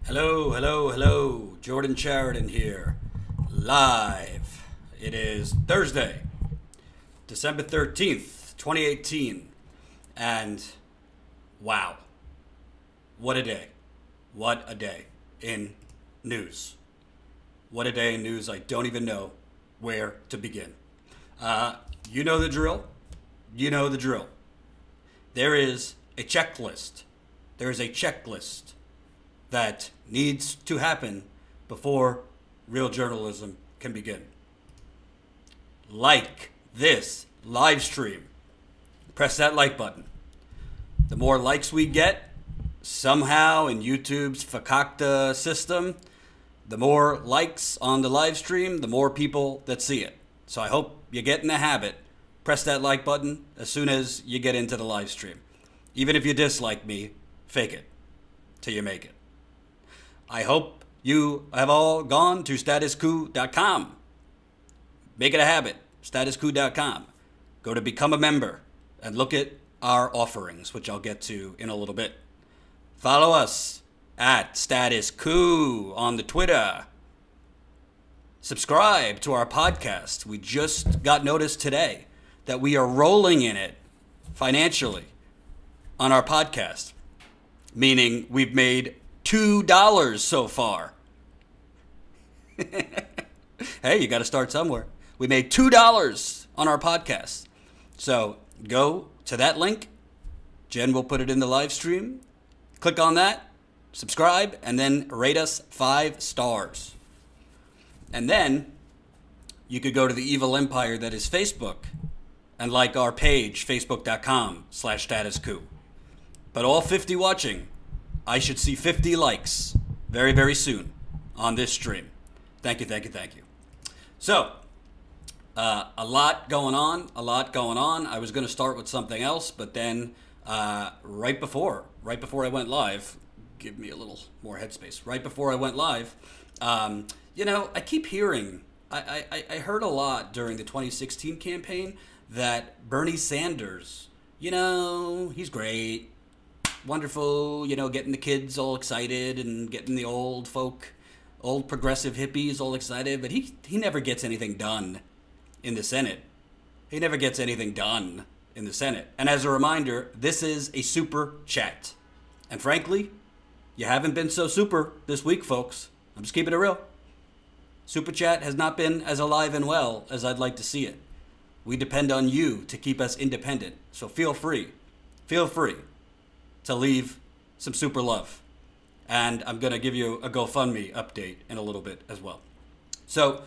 Hello, hello, hello. Jordan Sheridan here, live. It is Thursday, December 13th, 2018. And wow, what a day. What a day in news. What a day in news. I don't even know where to begin. You know the drill. You know the drill. There is a checklist. There is a checklist that needs to happen before real journalism can begin. Like this live stream. Press that like button. The more likes we get, somehow in YouTube's fakakta system, the more likes on the live stream, the more people that see it. So I hope you get in the habit. Press that like button as soon as you get into the live stream. Even if you dislike me, fake it till you make it. I hope you have all gone to statuscoup.com. Make it a habit, statuscoup.com. Go to become a member and look at our offerings, which I'll get to in a little bit. Follow us at statuscoup on the Twitter. Subscribe to our podcast. We just got notice today that we are rolling in it financially on our podcast, meaning we've made $2 so far. Hey, you got to start somewhere. We made $2 on our podcast. So go to that link. Jen will put it in the live stream. Click on that, subscribe, and then rate us 5 stars. And then you could go to the evil empire that is Facebook and like our page, facebook.com/statuscoup. But all 50 watching, I should see 50 likes very, very soon on this stream. Thank you, thank you, thank you. So, a lot going on. I was going to start with something else, but then right before I went live, give me a little more headspace. Right before I went live, I keep hearing, I heard a lot during the 2016 campaign that Bernie Sanders, he's great. Wonderful, getting the kids all excited and getting the old progressive hippies all excited, but he never gets anything done in the Senate. He never gets anything done in the Senate. And as a reminder, this is a super chat. And frankly, you haven't been so super this week, folks. I'm just keeping it real. Super chat has not been as alive and well as I'd like to see it. We depend on you to keep us independent. So feel free to leave some super love. And I'm going to give you a GoFundMe update in a little bit as well. So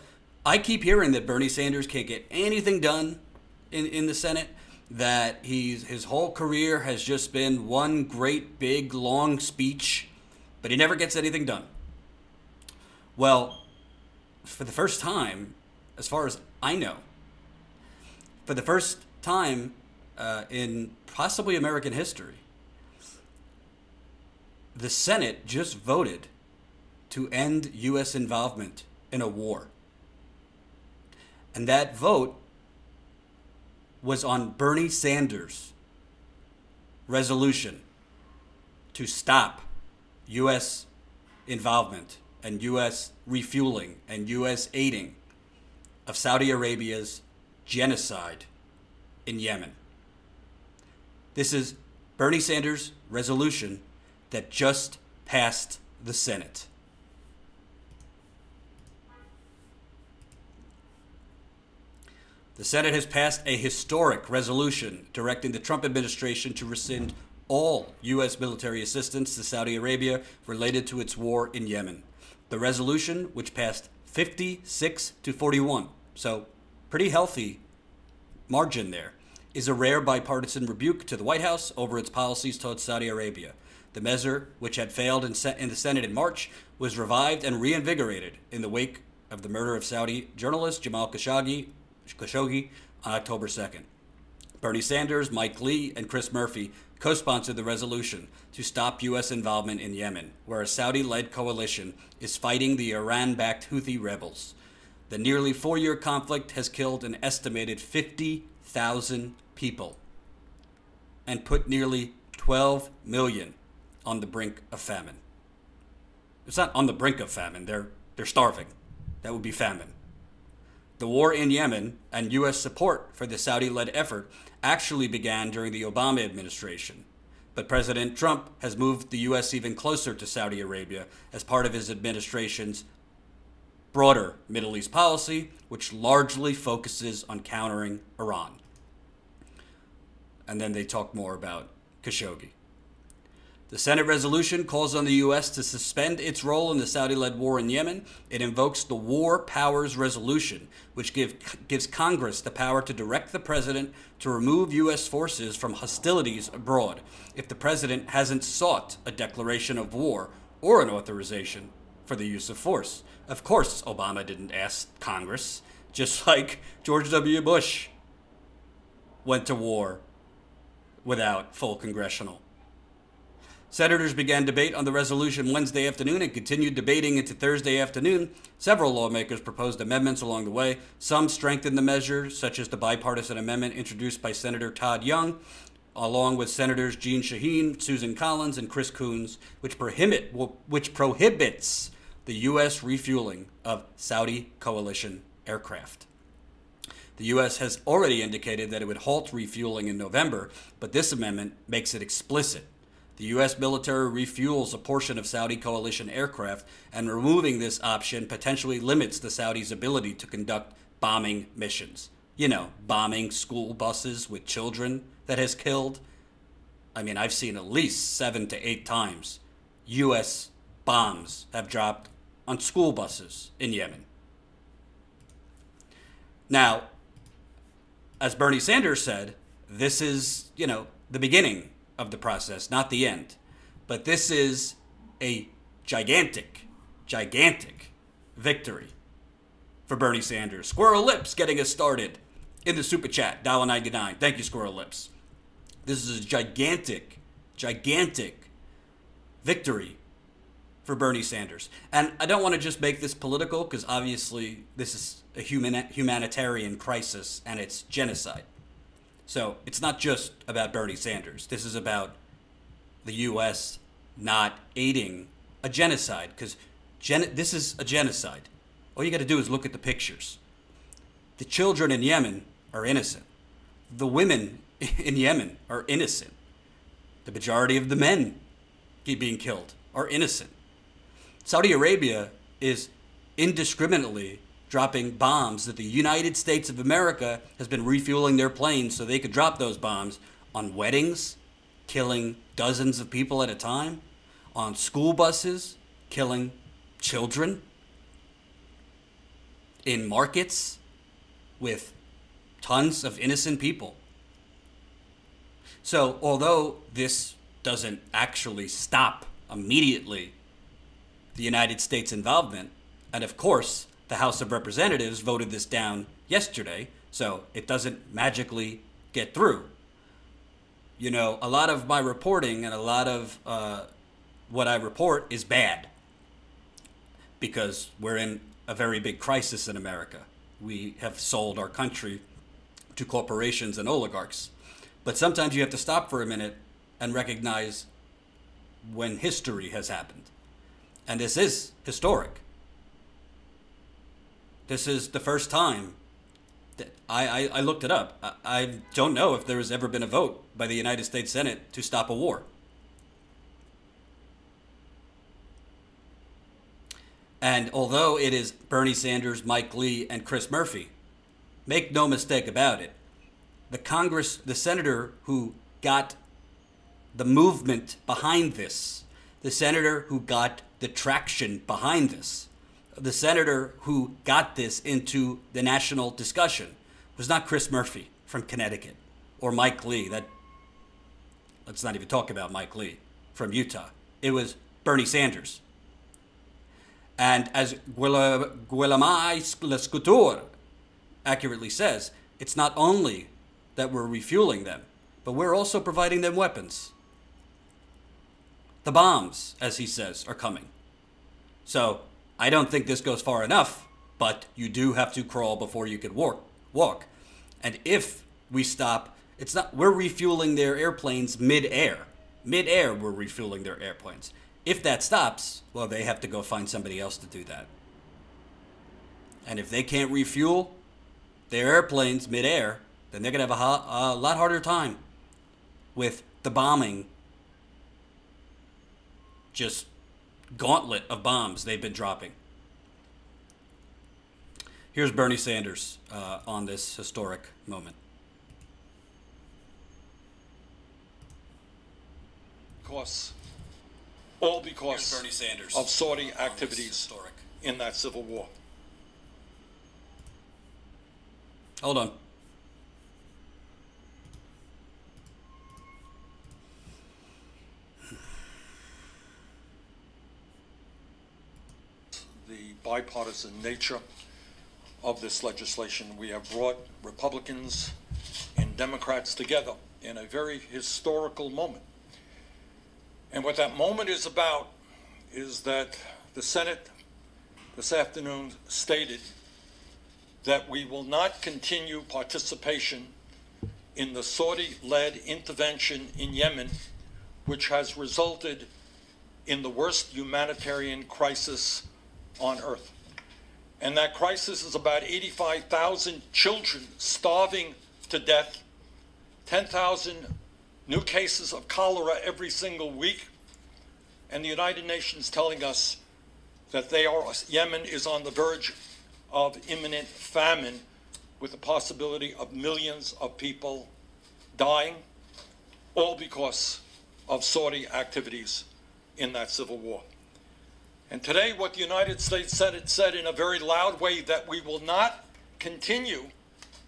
I keep hearing that Bernie Sanders can't get anything done in the Senate, that his whole career has just been one great big long speech, but he never gets anything done. Well, for the first time, as far as I know, for the first time in possibly American history, the Senate just voted to end U.S. involvement in a war. And that vote was on Bernie Sanders' resolution to stop U.S. involvement and U.S. refueling and U.S. aiding of Saudi Arabia's genocide in Yemen. This is Bernie Sanders' resolution that just passed the Senate. The Senate has passed a historic resolution directing the Trump administration to rescind all U.S. military assistance to Saudi Arabia related to its war in Yemen. The resolution, which passed 56-41, so pretty healthy margin there, is a rare bipartisan rebuke to the White House over its policies towards Saudi Arabia. The measure, which had failed in the Senate in March, was revived and reinvigorated in the wake of the murder of Saudi journalist Jamal Khashoggi on October 2nd. Bernie Sanders, Mike Lee, and Chris Murphy co-sponsored the resolution to stop U.S. involvement in Yemen, where a Saudi-led coalition is fighting the Iran-backed Houthi rebels. The nearly 4-year conflict has killed an estimated 50,000 people and put nearly 12 million on the brink of famine. It's not on the brink of famine. They're starving. That would be famine. The war in Yemen and U.S. support for the Saudi-led effort actually began during the Obama administration. But President Trump has moved the U.S. even closer to Saudi Arabia as part of his administration's broader Middle East policy, which largely focuses on countering Iran. And then they talk more about Khashoggi. The Senate resolution calls on the U.S. to suspend its role in the Saudi-led war in Yemen. It invokes the War Powers Resolution, which gives Congress the power to direct the president to remove U.S. forces from hostilities abroad if the president hasn't sought a declaration of war or an authorization for the use of force. Of course, Obama didn't ask Congress, just like George W. Bush went to war without full congressional. Senators began debate on the resolution Wednesday afternoon and continued debating into Thursday afternoon. Several lawmakers proposed amendments along the way. Some strengthened the measure, such as the bipartisan amendment introduced by Senator Todd Young, along with Senators Jeanne Shaheen, Susan Collins, and Chris Coons, which prohibits the U.S. refueling of Saudi coalition aircraft. The U.S. has already indicated that it would halt refueling in November, but this amendment makes it explicit. The U.S. military refuels a portion of Saudi coalition aircraft, and removing this option potentially limits the Saudis' ability to conduct bombing missions. You know, bombing school buses with children that has killed. I mean, I've seen at least 7 to 8 times U.S. bombs have dropped on school buses in Yemen. Now, as Bernie Sanders said, this is, the beginning of the process, not the end. But this is a gigantic victory for Bernie Sanders. Squirrel Lips getting us started in the super chat, $1.99. Thank you, Squirrel Lips. This is a gigantic victory for Bernie Sanders. And I don't want to just make this political, because obviously this is a humanitarian crisis and it's genocide. So it's not just about Bernie Sanders. This is about the U.S. not aiding a genocide, because this is a genocide. All you got to do is look at the pictures. The children in Yemen are innocent. The women in Yemen are innocent. The majority of the men being killed are innocent. Saudi Arabia is indiscriminately dropping bombs that the United States of America has been refueling their planes so they could drop those bombs on weddings, killing dozens of people at a time, on school buses, killing children, in markets with tons of innocent people. So although this doesn't actually stop immediately the United States involvement, and of course the House of Representatives voted this down yesterday, so it doesn't magically get through. A lot of my reporting and a lot of what I report is bad, because we're in a very big crisis in America. We have sold our country to corporations and oligarchs. But sometimes you have to stop for a minute and recognize when history has happened. And this is historic. This is the first time that I looked it up. I don't know if there has ever been a vote by the United States Senate to stop a war. And although it is Bernie Sanders, Mike Lee, and Chris Murphy, make no mistake about it, the senator who got the movement behind this, the senator who got the traction behind this, the senator who got this into the national discussion was not Chris Murphy from Connecticut or Mike Lee. Let's not even talk about Mike Lee from Utah. It was Bernie Sanders. And as Guillemai Lescouture accurately says, it's not only that we're refueling them, but we're also providing them weapons. The bombs, as he says, are coming. So I don't think this goes far enough, but you do have to crawl before you can walk. And if we stop, we're refueling their airplanes mid-air. Mid-air, we're refueling their airplanes. If that stops, well, they have to go find somebody else to do that. And if they can't refuel their airplanes midair, then they're going to have a lot harder time with the bombing, just gauntlet of bombs they've been dropping. Here's Bernie Sanders on this historic moment. All because Bernie Sanders of Saudi activities in that civil war. Hold on. The bipartisan nature of this legislation, we have brought Republicans and Democrats together in a very historical moment. And what that moment is about is that the Senate this afternoon stated that we will not continue participation in the Saudi-led intervention in Yemen, which has resulted in the worst humanitarian crisis on earth. And that crisis is about 85,000 children starving to death, 10,000 new cases of cholera every single week, and the United Nations telling us that Yemen is on the verge of imminent famine, with the possibility of millions of people dying, all because of Saudi activities in that civil war. And today, what the United States Senate said in a very loud way, that we will not continue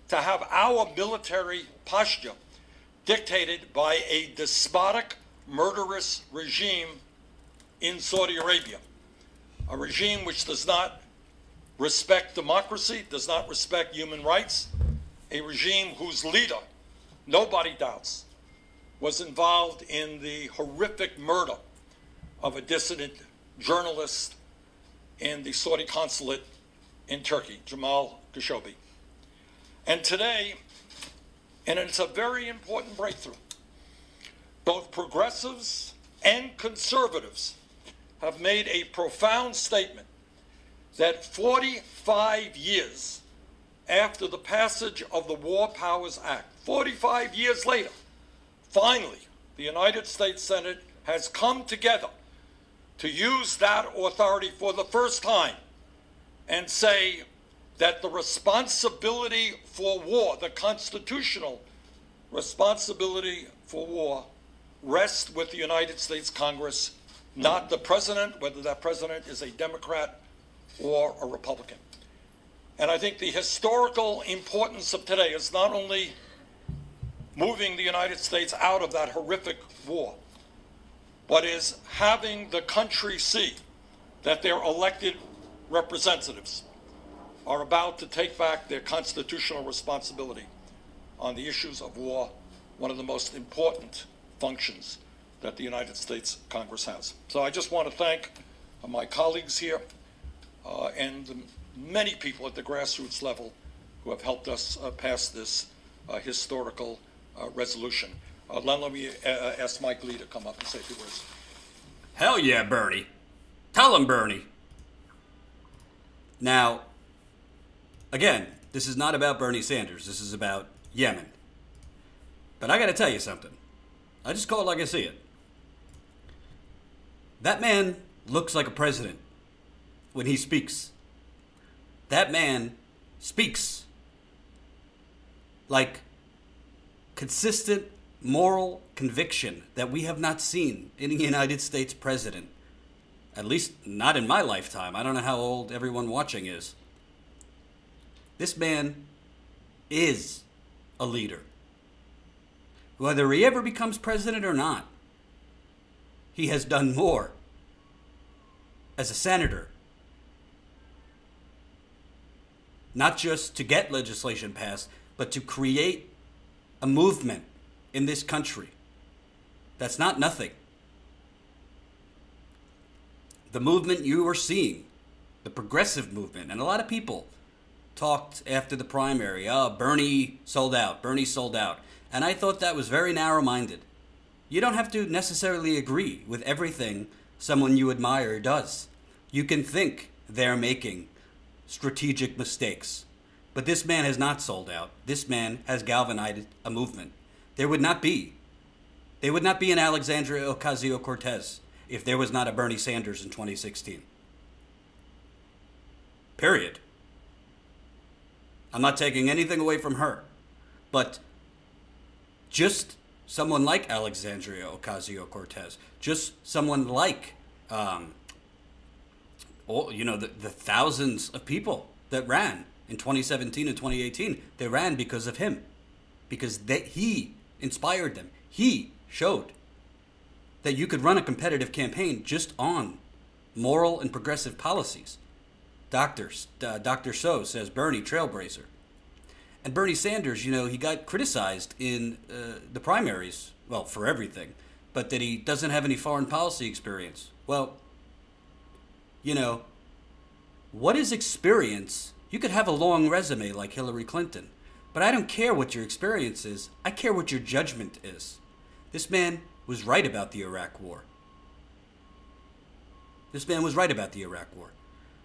to have our military posture dictated by a despotic, murderous regime in Saudi Arabia, a regime which does not respect democracy, does not respect human rights, a regime whose leader, nobody doubts, was involved in the horrific murder of a dissident journalist in the Saudi consulate in Turkey, Jamal Khashoggi. And today, and it's a very important breakthrough, both progressives and conservatives have made a profound statement that 45 years after the passage of the War Powers Act, 45 years later, finally, the United States Senate has come together to use that authority for the first time and say that the responsibility for war, the constitutional responsibility for war, rests with the United States Congress, not the president, whether that president is a Democrat or a Republican. And I think the historical importance of today is not only moving the United States out of that horrific war, but is having the country see that their elected representatives are about to take back their constitutional responsibility on the issues of war, one of the most important functions that the United States Congress has. So I just want to thank my colleagues here and the many people at the grassroots level who have helped us pass this historical resolution. Let me ask Mike Lee to come up and say a few words. Hell yeah, Bernie. Tell him, Bernie. Now, again, this is not about Bernie Sanders. This is about Yemen. But I got to tell you something. I just call it like I see it. That man looks like a president when he speaks. That man speaks like consistent moral conviction that we have not seen in a United States president. At least not in my lifetime. I don't know how old everyone watching is. This man is a leader. Whether he ever becomes president or not, he has done more as a senator, not just to get legislation passed, but to create a movement in this country. That's not nothing. The movement you are seeing, the progressive movement, and a lot of people talked after the primary, Bernie sold out, Bernie sold out. And I thought that was very narrow-minded. You don't have to necessarily agree with everything someone you admire does. You can think they're making strategic mistakes. But this man has not sold out. This man has galvanized a movement. There would not be an Alexandria Ocasio-Cortez if there was not a Bernie Sanders in 2016. Period. I'm not taking anything away from her. But just someone like Alexandria Ocasio-Cortez, just someone like, the thousands of people that ran in 2017 and 2018, they ran because of him. Because he inspired them. He showed that you could run a competitive campaign just on moral and progressive policies. Dr. So says Bernie, trailblazer. And Bernie Sanders, he got criticized in the primaries, well, for everything, but that he doesn't have any foreign policy experience. Well, what is experience? You could have a long resume like Hillary Clinton, but I don't care what your experience is. I care what your judgment is. This man was right about the Iraq War. This man was right about the Iraq War.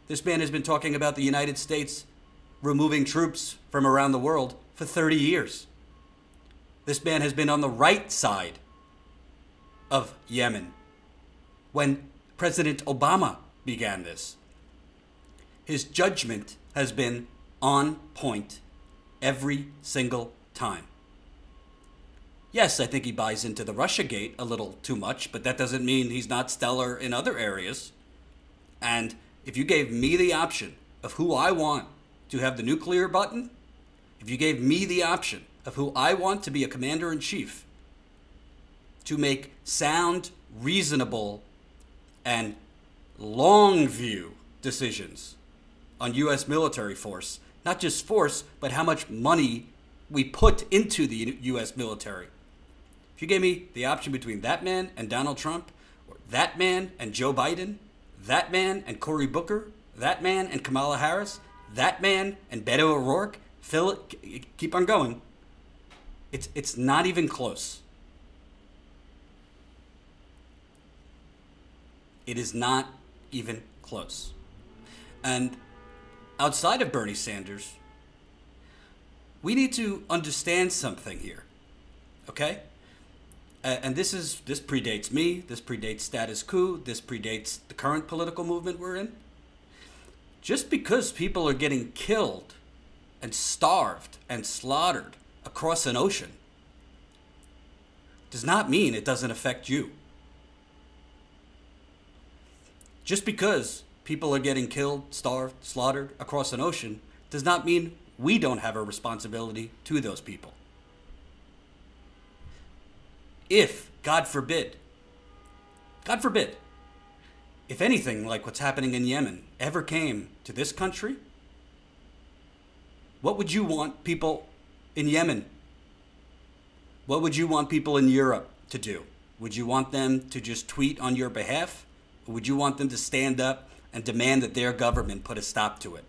This man has been talking about the United States removing troops from around the world for 30 years. This man has been on the right side of Yemen when President Obama began this. His judgment has been on point every single time. Yes, I think he buys into the Russiagate a little too much, but that doesn't mean he's not stellar in other areas. And if you gave me the option of who I want to have the nuclear button, if you gave me the option of who I want to be a commander-in-chief, to make sound, reasonable, and long view decisions on U.S. military force, not just force, but how much money we put into the U.S. military. If you gave me the option between that man and Donald Trump, or that man and Joe Biden, that man and Cory Booker, that man and Kamala Harris, that man and Beto O'Rourke, keep on going. It's not even close. It is not even close. And outside of Bernie Sanders, we need to understand something here, okay? And this predates me, this predates status quo, this predates the current political movement we're in. Just because people are getting killed and starved and slaughtered across an ocean does not mean it doesn't affect you. Just because people are getting killed, starved, slaughtered across an ocean does not mean we don't have a responsibility to those people. If, God forbid, if anything like what's happening in Yemen ever came to this country, what would you want people in Yemen? What would you want people in Europe to do? Would you want them to just tweet on your behalf? Or would you want them to stand up and demand that their government put a stop to it?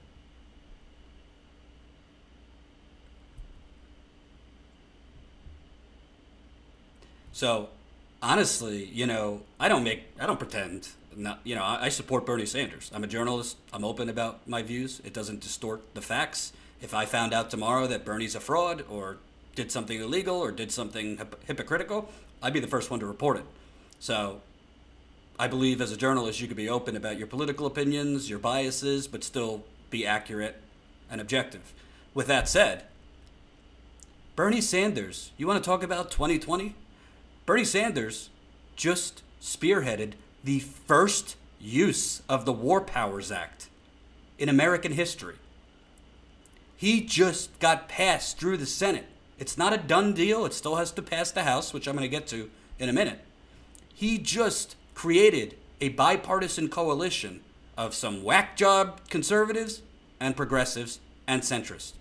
So, honestly, I don't pretend. I support Bernie Sanders. I'm a journalist. I'm open about my views. It doesn't distort the facts. If I found out tomorrow that Bernie's a fraud or did something illegal or did something hypocritical, I'd be the first one to report it. So, I believe as a journalist, you could be open about your political opinions, your biases, but still be accurate and objective. With that said, Bernie Sanders, you want to talk about 2020? Bernie Sanders just spearheaded the first use of the War Powers Act in American history. He just got passed through the Senate. It's not a done deal. It still has to pass the House, which I'm going to get to in a minute. He just created a bipartisan coalition of some whack job conservatives and progressives and centrists.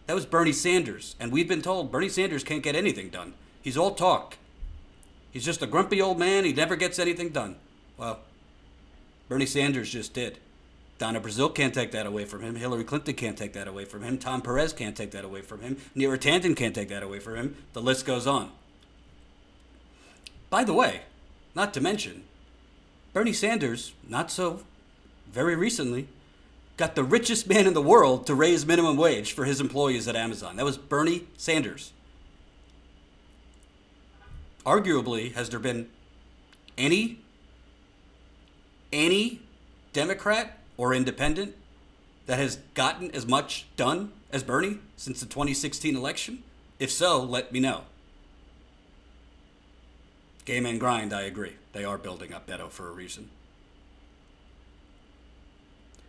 That was Bernie Sanders. And we've been told Bernie Sanders can't get anything done. He's all talk. He's just a grumpy old man. He never gets anything done. Well, Bernie Sanders just did. Donna Brazile can't take that away from him. Hillary Clinton can't take that away from him. Tom Perez can't take that away from him. Neera Tanden can't take that away from him. The list goes on. By the way, not to mention, Bernie Sanders, not so very recently, got the richest man in the world to raise minimum wage for his employees at Amazon. That was Bernie Sanders. Arguably, has there been any Democrat or independent that has gotten as much done as Bernie since the 2016 election? If so, let me know. Game and grind, I agree. They are building up Beto for a reason.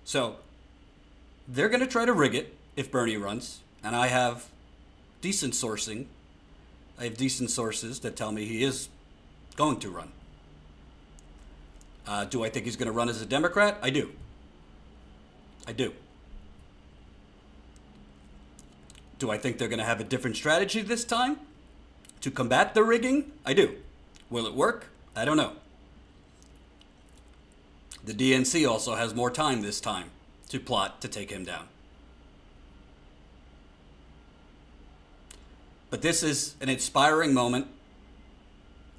So, they're going to try to rig it if Bernie runs, and I have decent sourcing. I have decent sources that tell me he is going to run. Do I think he's going to run as a Democrat? I do. I do. Do I think they're going to have a different strategy this time to combat the rigging? I do. Will it work? I don't know. The DNC also has more time this time to plot to take him down. But this is an inspiring moment,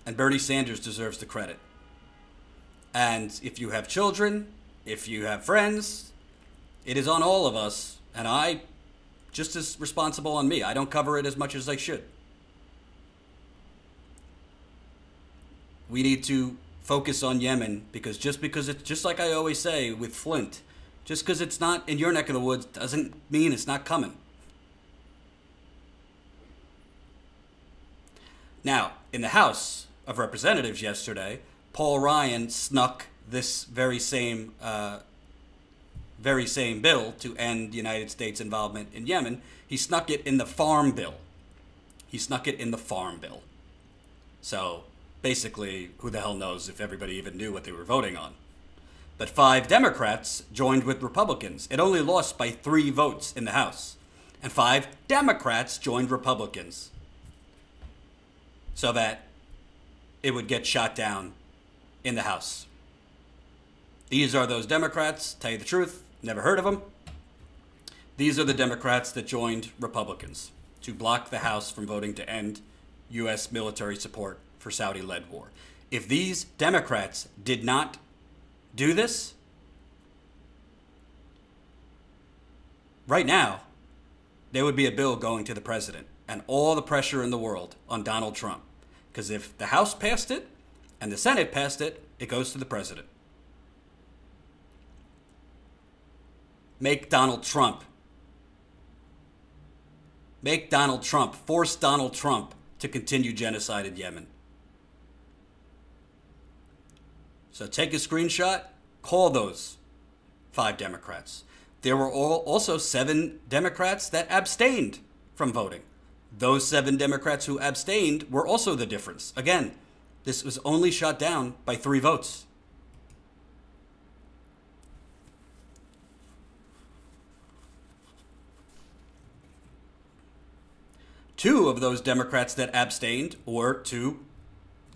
and Bernie Sanders deserves the credit. And if you have children, if you have friends, it is on all of us, and I just as responsible on me. I don't cover it as much as I should. We need to focus on Yemen because it's just like I always say with Flint, just because it's not in your neck of the woods doesn't mean it's not coming. Now, in the House of Representatives yesterday, Paul Ryan snuck this very same bill to end the United States involvement in Yemen. He snuck it in the Farm Bill. So basically, who the hell knows if everybody even knew what they were voting on. But 5 Democrats joined with Republicans. It only lost by 3 votes in the House. And 5 Democrats joined Republicans so that it would get shot down in the House. These are those Democrats, tell you the truth, never heard of them. These are the Democrats that joined Republicans to block the House from voting to end U.S. military support for Saudi-led war. If these Democrats did not do this, right now, there would be a bill going to the president and all the pressure in the world on Donald Trump. Because if the House passed it and the Senate passed it, it goes to the president. Make Donald Trump. Force Donald Trump to continue genocide in Yemen. So take a screenshot, call those 5 Democrats. There were also 7 Democrats that abstained from voting. Those 7 Democrats who abstained were also the difference. Again, this was only shot down by 3 votes. Two of those Democrats that abstained were 2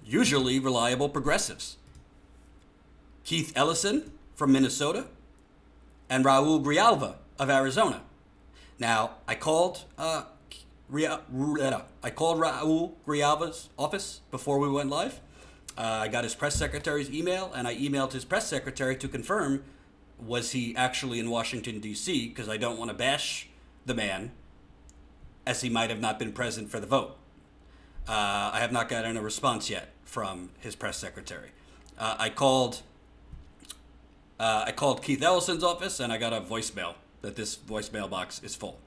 usually reliable progressives. Keith Ellison from Minnesota and Raul Grijalva of Arizona. Now, I called Raul Grijalva's office before we went live. I got his press secretary's email, and I emailed his press secretary to confirm was he actually in Washington, D.C., because I don't want to bash the man, as he might have not been present for the vote. I have not gotten a response yet from his press secretary. I called Keith Ellison's office, and I got a voicemail that this voicemail box is full.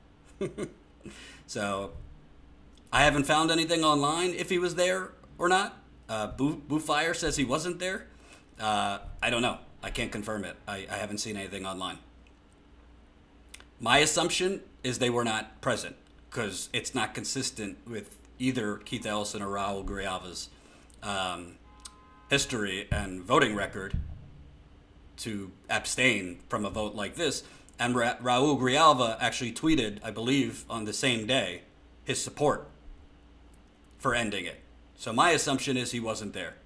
So I haven't found anything online if he was there or not. Boo Fire says he wasn't there. I don't know. I can't confirm it. I haven't seen anything online. My assumption is they were not present because it's not consistent with either Keith Ellison or Raul Grijalva's history and voting record to abstain from a vote like this. And Raul Grijalva actually tweeted, I believe, on the same day, his support for ending it. So my assumption is he wasn't there.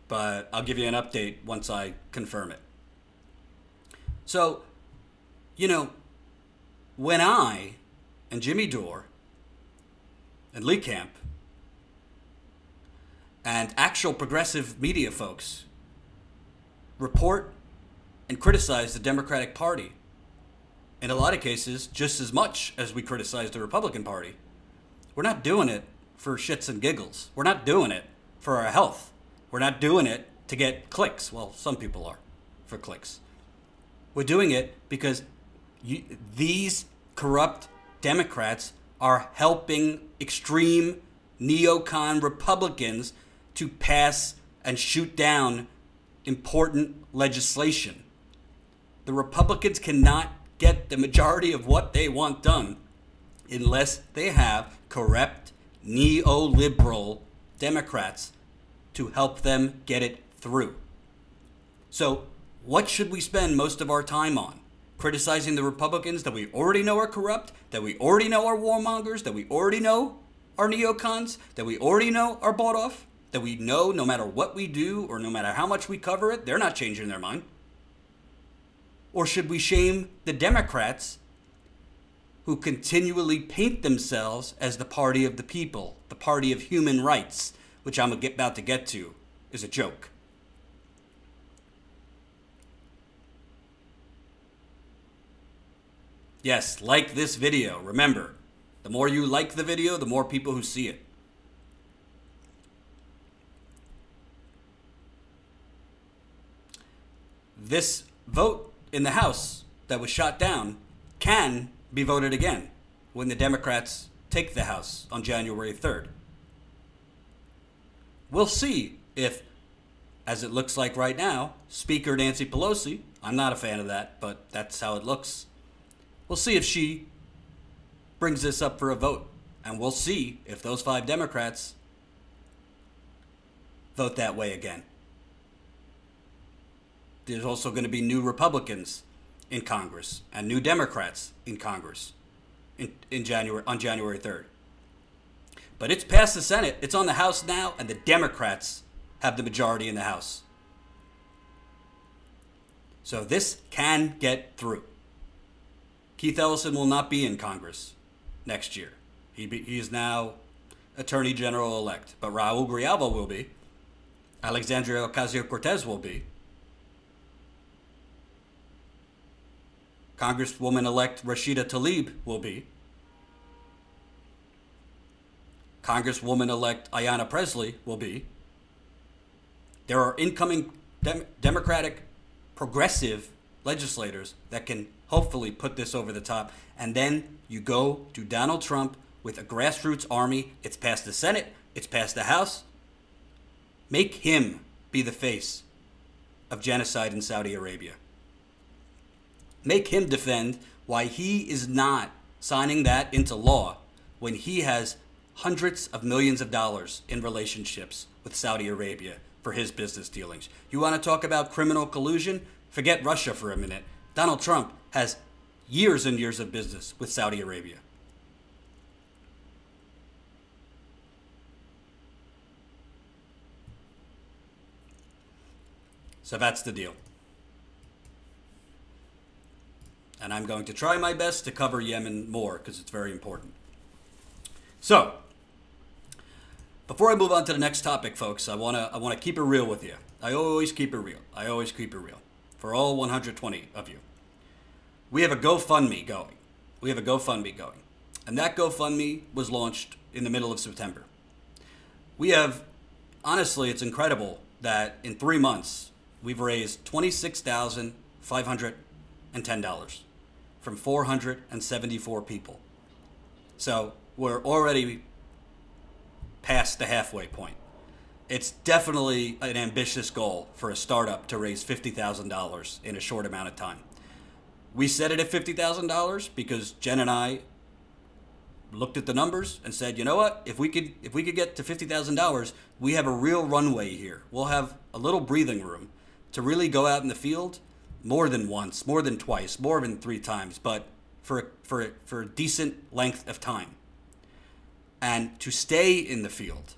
But I'll give you an update once I confirm it. So, when I and Jimmy Dore and Lee Camp and actual progressive media folks report and criticize the Democratic Party in a lot of cases just as much as we criticize the Republican Party. We're not doing it for shits and giggles. We're not doing it for our health. We're not doing it to get clicks. Well, some people are for clicks. We're doing it because these corrupt Democrats are helping extreme neocon Republicans to pass and shoot down important legislation. The Republicans cannot get the majority of what they want done unless they have corrupt neoliberal Democrats to help them get it through. So what should we spend most of our time on? Criticizing the Republicans that we already know are corrupt, that we already know are warmongers, that we already know are neocons, that we already know are bought off, that we know no matter what we do or no matter how much we cover it, they're not changing their mind? Or should we shame the Democrats who continually paint themselves as the party of the people, the party of human rights, which I'm about to get to is a joke? Yes, like this video. Remember, the more you like the video, the more people who see it. This vote in the House that was shot down can be voted again when the Democrats take the House on January 3rd. We'll see if, as it looks like right now, Speaker Nancy Pelosi, I'm not a fan of that, but that's how it looks. We'll see if she brings this up for a vote, and we'll see if those 5 Democrats vote that way again. There's also going to be new Republicans in Congress and new Democrats in Congress on January 3rd. But it's past the Senate. It's on the House now, and the Democrats have the majority in the House. So this can get through. Keith Ellison will not be in Congress next year. He is now Attorney General-elect. But Raul Grijalva will be. Alexandria Ocasio-Cortez will be. Congresswoman-elect Rashida Tlaib will be. Congresswoman-elect Ayanna Pressley will be. There are incoming Democratic progressive legislators that can hopefully put this over the top. And then you go to Donald Trump with a grassroots army. It's past the Senate. It's past the House. Make him be the face of genocide in Saudi Arabia. Make him defend why he is not signing that into law when he has hundreds of millions of dollars in relationships with Saudi Arabia for his business dealings. You want to talk about criminal collusion? Forget Russia for a minute. Donald Trump has years and years of business with Saudi Arabia. So that's the deal. And I'm going to try my best to cover Yemen more because it's very important. So, before I move on to the next topic, folks, I want to keep it real with you. I always keep it real. I always keep it real. For all 120 of you. We have a GoFundMe going. And that GoFundMe was launched in the middle of September. We have, honestly, it's incredible that in 3 months, we've raised $26,510 from 474 people. So we're already past the halfway point. It's definitely an ambitious goal for a startup to raise $50,000 in a short amount of time. We set it at $50,000 because Jen and I looked at the numbers and said, you know what? If we could get to $50,000, we have a real runway here. We'll have a little breathing room to really go out in the field more than once, more than twice, more than 3 times, but for a decent length of time. And to stay in the field.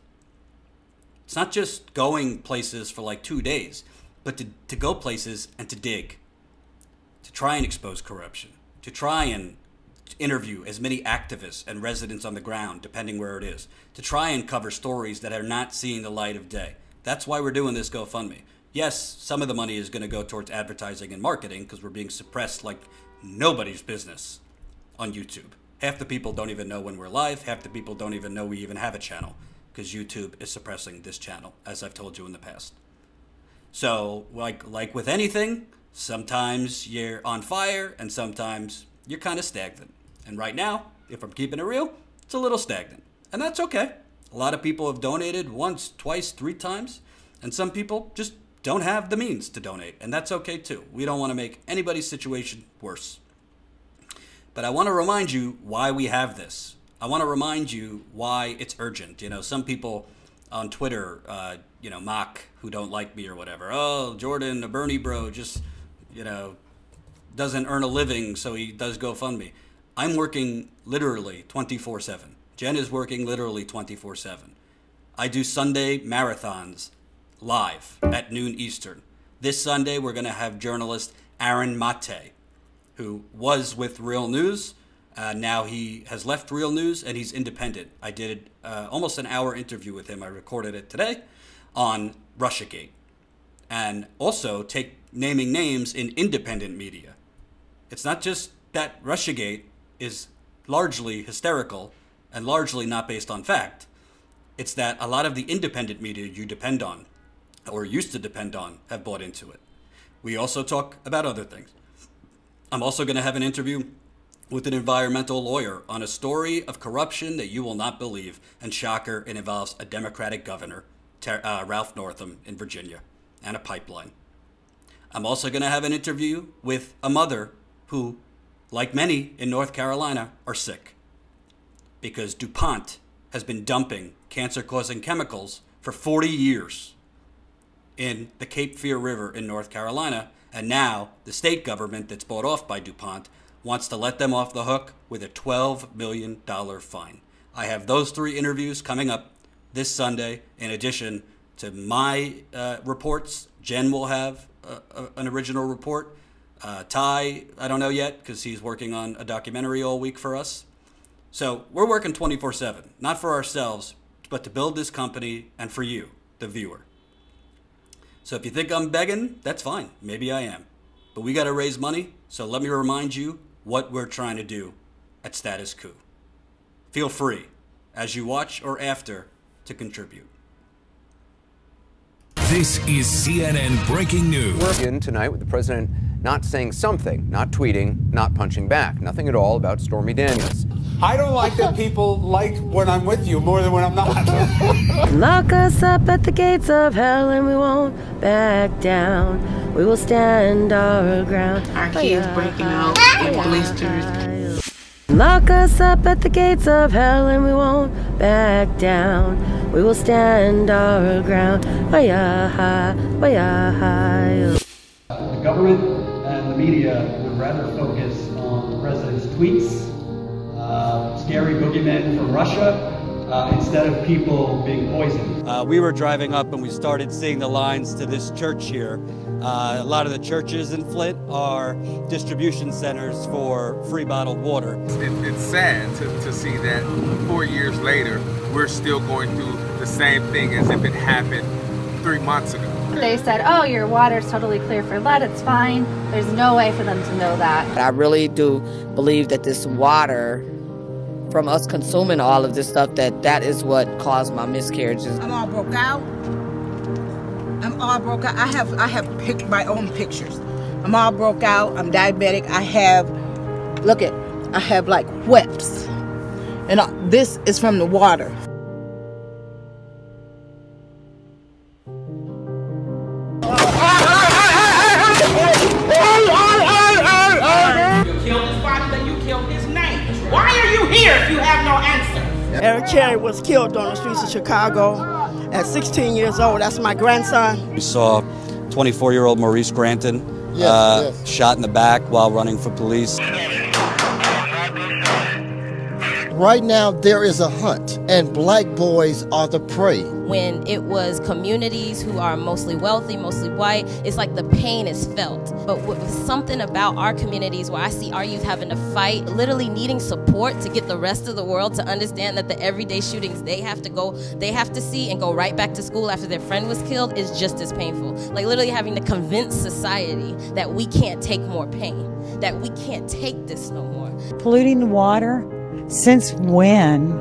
It's not just going places for like 2 days, but to go places and to dig, to try and expose corruption, to try and interview as many activists and residents on the ground, depending where it is, to try and cover stories that are not seeing the light of day. That's why we're doing this GoFundMe. Yes, some of the money is going to go towards advertising and marketing because we're being suppressed like nobody's business on YouTube. Half the people don't even know when we're live. Half the people don't even know we even have a channel because YouTube is suppressing this channel, as I've told you in the past. So, like with anything, sometimes you're on fire and sometimes you're kind of stagnant. And right now, if I'm keeping it real, it's a little stagnant. And that's okay. A lot of people have donated once, twice, 3 times. And some people just don't have the means to donate. And that's okay too. We don't want to make anybody's situation worse. But I want to remind you why we have this. I want to remind you why it's urgent. You know, some people on Twitter, mock who don't like me or whatever. Oh, Jordan, a Bernie bro, just, doesn't earn a living, so he does GoFundMe. I'm working literally 24/7. Jen is working literally 24/7. I do Sunday marathons live at noon Eastern. This Sunday, we're going to have journalist Aaron Mate, who was with Real News. Now he has left Real News and he's independent. I did almost an hour interview with him. I recorded it today on Russiagate. And also naming names in independent media. It's not just that Russiagate is largely hysterical and largely not based on fact. It's that a lot of the independent media you depend on or used to depend on have bought into it. We also talk about other things. I'm also going to have an interview with an environmental lawyer on a story of corruption that you will not believe. And shocker, it involves a Democratic governor, Ralph Northam in Virginia, and a pipeline. I'm also going to have an interview with a mother who, like many in North Carolina, are sick because DuPont has been dumping cancer-causing chemicals for 40 years in the Cape Fear River in North Carolina. And now the state government that's bought off by DuPont wants to let them off the hook with a $12 million fine. I have those 3 interviews coming up this Sunday. In addition to my reports, Jen will have an original report. Ty, I don't know yet because he's working on a documentary all week for us. So we're working 24/7, not for ourselves, but to build this company and for you, the viewer. So if you think I'm begging, that's fine. Maybe I am. But we got to raise money. So let me remind you what we're trying to do at Status Coup. Feel free, as you watch or after, to contribute. This is CNN Breaking News. We're in tonight with the president not saying something, not tweeting, not punching back. Nothing at all about Stormy Daniels. I don't like that people like when I'm with you more than when I'm not. Lock us up at the gates of hell and we won't back down. We will stand our ground. Our kids breaking out in blisters. Lock us up at the gates of hell and we won't back down. We will stand our ground. The government and the media would rather focus on the president's tweets, scary boogeymen from Russia, instead of people being poisoned. We were driving up and we started seeing the lines to this church here. A lot of the churches in Flint are distribution centers for free bottled water. It's sad to see that 4 years later, we're still going through the same thing as if it happened 3 months ago. They said, oh, your water's totally clear for lead, it's fine. There's no way for them to know that. I really do believe that this water, from us consuming all of this stuff, that is what caused my miscarriages. I'm all broke out. I have picked my own pictures. I'm all broke out. I'm diabetic. I have like webs. And this is from the water. Eric Cherry was killed on the streets of Chicago at 16 years old. That's my grandson. We saw 24-year-old Maurice Granton shot in the back while running for police. Right now, there is a hunt, and black boys are the prey. When it was communities who are mostly wealthy, mostly white, it's like the pain is felt. But with something about our communities where I see our youth having to fight, literally needing support to get the rest of the world to understand that the everyday shootings they have to see and go right back to school after their friend was killed is just as painful. Like literally having to convince society that we can't take more pain, that we can't take this no more. Polluting the water, since when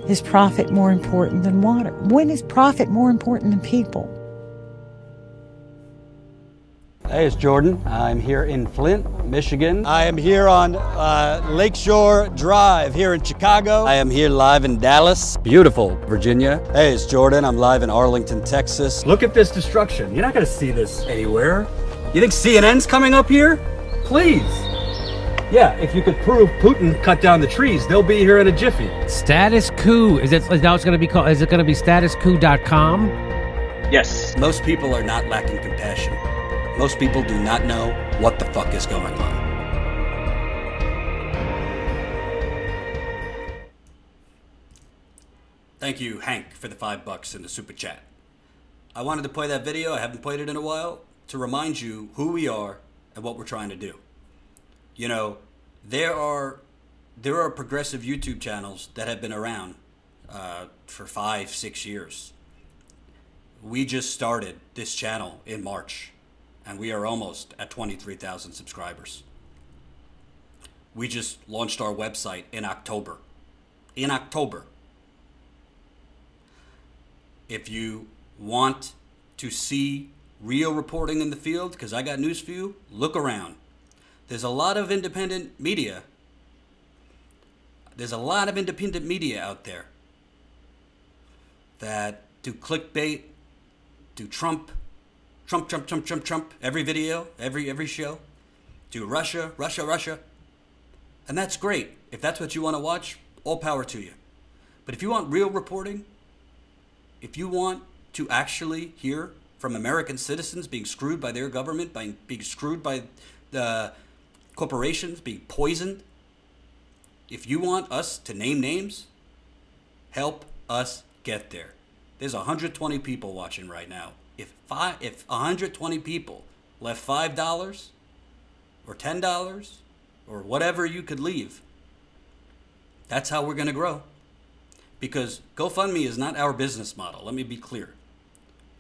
is profit more important than water? When is profit more important than people? Hey, it's Jordan. I'm here in Flint, Michigan. I am here on Lakeshore Drive here in Chicago. I am here live in Dallas, beautiful Virginia. Hey, it's Jordan. I'm live in Arlington, Texas. Look at this destruction. You're not going to see this anywhere. You think CNN's coming up here? Please. Yeah, if you could prove Putin cut down the trees, they'll be here in a jiffy. Status Coup. Is it now? It's going to be called. Is it going to be statuscoup.com? Yes. Most people are not lacking compassion. Most people do not know what the fuck is going on. Thank you, Hank, for the $5 in the super chat. I wanted to play that video. I haven't played it in a while to remind you who we are and what we're trying to do. You know, there are progressive YouTube channels that have been around for 5-6 years. We just started this channel in March, and we are almost at 23,000 subscribers. We just launched our website in October. In October. If you want to see real reporting in the field, because I got news for you, look around. There's a lot of independent media. There's a lot of independent media out there that do clickbait, do Trump, every video, every show, do Russia. And that's great. If that's what you want to watch, all power to you. But if you want real reporting, if you want to actually hear from American citizens being screwed by their government, being screwed by the corporations, being poisoned, if you want us to name names, help us get there. There's 120 people watching right now. If 120 people left $5 or $10 or whatever you could leave, that's how we're going to grow. Because GoFundMe is not our business model. Let me be clear.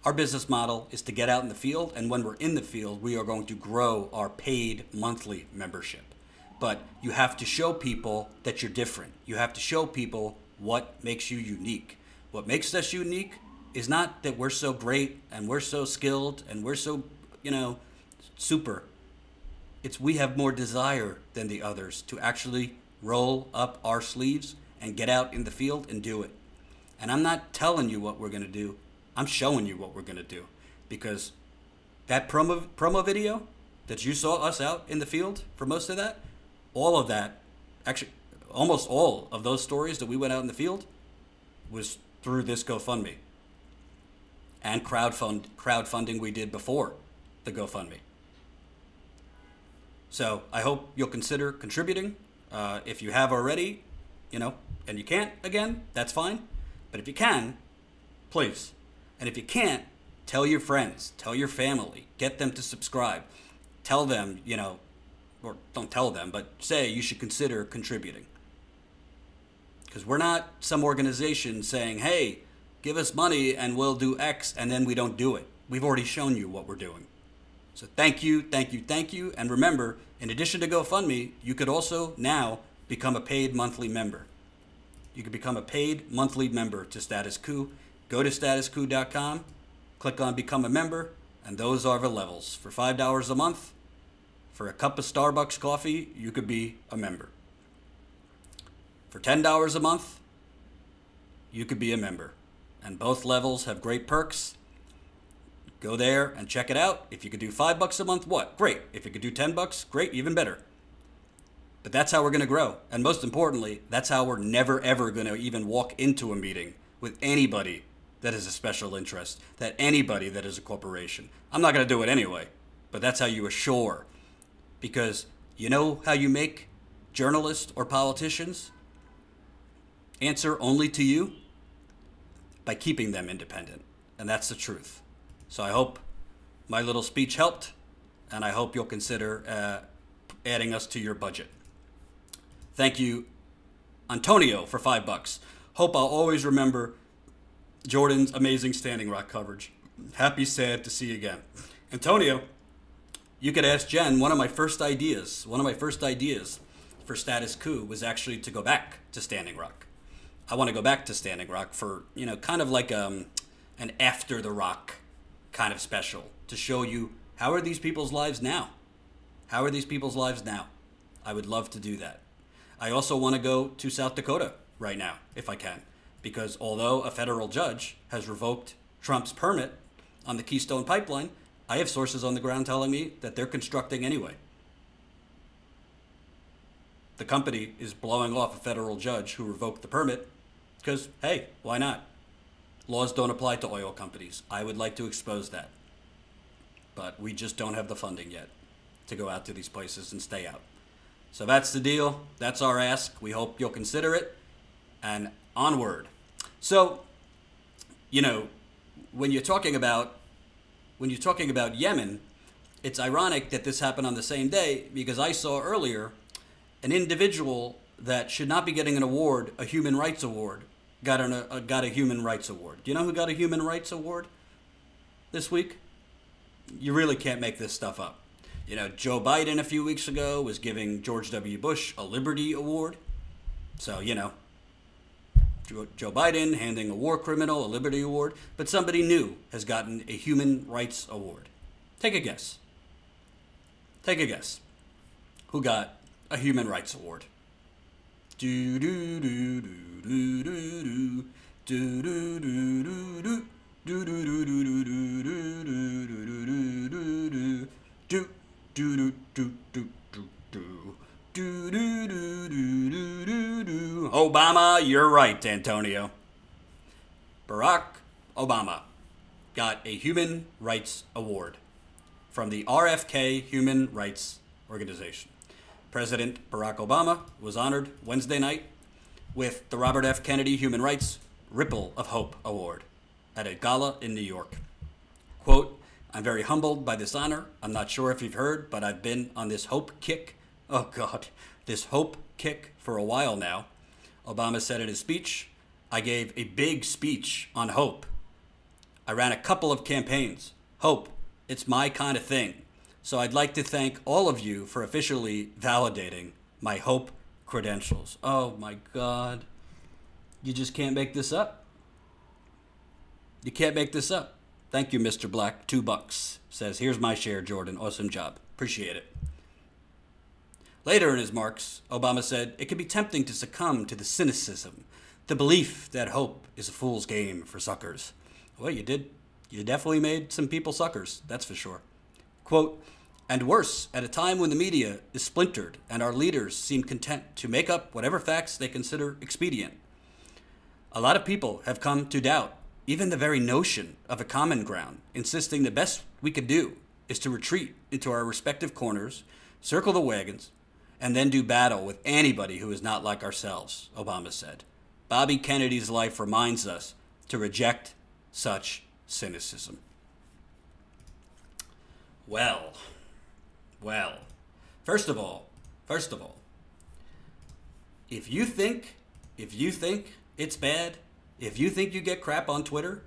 Our business model is to get out in the field, and when we're in the field, we are going to grow our paid monthly membership. But you have to show people that you're different. You have to show people what makes you unique. What makes us unique is not that we're so great and we're so skilled and we're so, super. It's we have more desire than the others to actually roll up our sleeves and get out in the field and do it. And I'm not telling you what we're going to do. I'm showing you what we're going to do. Because that promo video that you saw us out in the field for most of that, all of that, actually almost all of those stories that we went out in the field was through this GoFundMe. And crowdfunding we did before the GoFundMe. So I hope you'll consider contributing. If you have already, and you can't, again, that's fine. But if you can, please. And if you can't, tell your friends, tell your family, get them to subscribe. Tell them, or don't tell them, but say you should consider contributing. Because we're not some organization saying, hey, give us money and we'll do X, and then we don't do it. We've already shown you what we're doing. So thank you. And remember, in addition to GoFundMe, you could also now become a paid monthly member. You can become a paid monthly member to Status Coup. Go to statuscoup.com, click on Become a Member, and those are the levels. For $5 a month, for a cup of Starbucks coffee, you could be a member. For $10 a month, you could be a member. And both levels have great perks. Go there and check it out. If you could do $5 a month, what? Great. If you could do $10, great, even better. But that's how we're going to grow. And most importantly, that's how we're never, ever going to even walk into a meeting with anybody that is a special interest, that anybody that is a corporation. I'm not going to do it anyway, but that's how you assure. Because you know how you make journalists or politicians? answer only to you by keeping them independent. And that's the truth. So I hope my little speech helped, and I hope you'll consider adding us to your budget. Thank you, Antonio, for $5. Hope I'll always remember Jordan's amazing Standing Rock coverage. Happy, sad to see you again. Antonio, you could ask Jen. One of my first ideas for Status Coup was actually to go back to Standing Rock. I want to go back to Standing Rock for, kind of like an after the rock kind of special to show you how are these people's lives now? How are these people's lives now? I would love to do that. I also want to go to South Dakota right now, if I can, because although a federal judge has revoked Trump's permit on the Keystone Pipeline, I have sources on the ground telling me that they're constructing anyway. The company is blowing off a federal judge who revoked the permit because, hey, why not? Laws don't apply to oil companies. I would like to expose that. But we just don't have the funding yet to go out to these places and stay out. So that's the deal. That's our ask. We hope you'll consider it. And onward. So, when you're talking about Yemen, it's ironic that this happened on the same day because I saw earlier an individual that should not be getting an award, a human rights award, got a human rights award. Do you know who got a human rights award this week? You really can't make this stuff up. Joe Biden a few weeks ago was giving George W. Bush a Liberty Award. So, Joe Biden handing a war criminal a Liberty Award, but somebody new has gotten a Human Rights Award. Take a guess. Take a guess. Who got a Human Rights Award? Do do do do do do do do do do do do do do do do do do do. Obama, you're right, Antonio. Barack Obama got a Human Rights Award from the RFK Human Rights Organization. President Barack Obama was honored Wednesday night with the Robert F. Kennedy Human Rights Ripple of Hope Award at a gala in New York. Quote, "I'm very humbled by this honor. I'm not sure if you've heard, but I've been on this hope kick. Oh, God, this hope kick for a while now." Obama said in his speech, "I gave a big speech on hope. I ran a couple of campaigns. Hope, it's my kind of thing. So I'd like to thank all of you for officially validating my hope credentials." Oh, my God. You just can't make this up. You can't make this up. Thank you, Mr. Black. $2. Says, "Here's my share, Jordan. Awesome job. Appreciate it." Later in his remarks, Obama said, "It can be tempting to succumb to the cynicism, the belief that hope is a fool's game for suckers." Well, you did. You definitely made some people suckers, that's for sure. Quote, "And worse, at a time when the media is splintered and our leaders seem content to make up whatever facts they consider expedient, a lot of people have come to doubt even the very notion of a common ground, insisting the best we could do is to retreat into our respective corners, circle the wagons, and then do battle with anybody who is not like ourselves," Obama said. Bobby Kennedy's life reminds us to reject such cynicism. Well, first of all, if you think it's bad, if you think you get crap on Twitter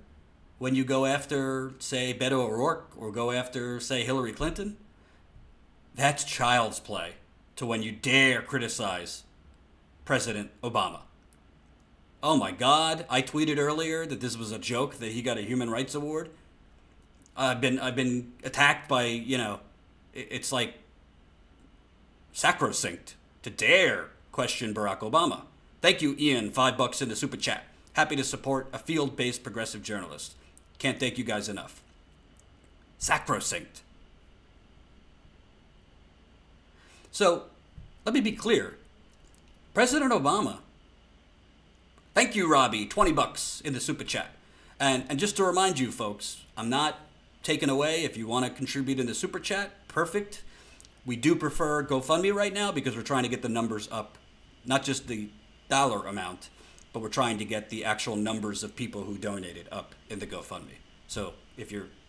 when you go after, say, Beto O'Rourke or go after, say, Hillary Clinton, that's child's play to when you dare criticize President Obama. Oh my God, I tweeted earlier that this was a joke that he got a Human Rights Award. I've been attacked by, it's like sacrosanct to dare question Barack Obama. Thank you, Ian, $5 in the super chat. Happy to support a field-based progressive journalist. Can't thank you guys enough. Sacrosanct. So, let me be clear. President Obama, thank you, Robbie, $20 in the super chat. And just to remind you folks, I'm not taken away if you want to contribute in the super chat. Perfect. We do prefer GoFundMe right now because we're trying to get the numbers up, not just the dollar amount, but we're trying to get the actual numbers of people who donated up in the GoFundMe. So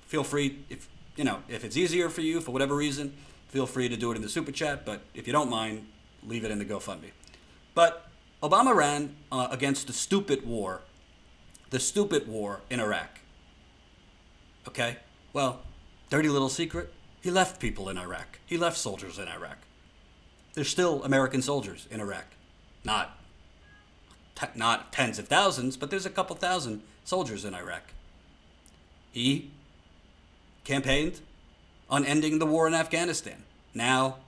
feel free, if it's easier for you for whatever reason, feel free to do it in the super chat, but if you don't mind, leave it in the GoFundMe. But Obama ran against the stupid war in Iraq. Okay? Well, dirty little secret, he left people in Iraq. He left soldiers in Iraq. There's still American soldiers in Iraq. Not tens of thousands, but there's a couple thousand soldiers in Iraq. He campaigned on ending the war in Afghanistan. Now,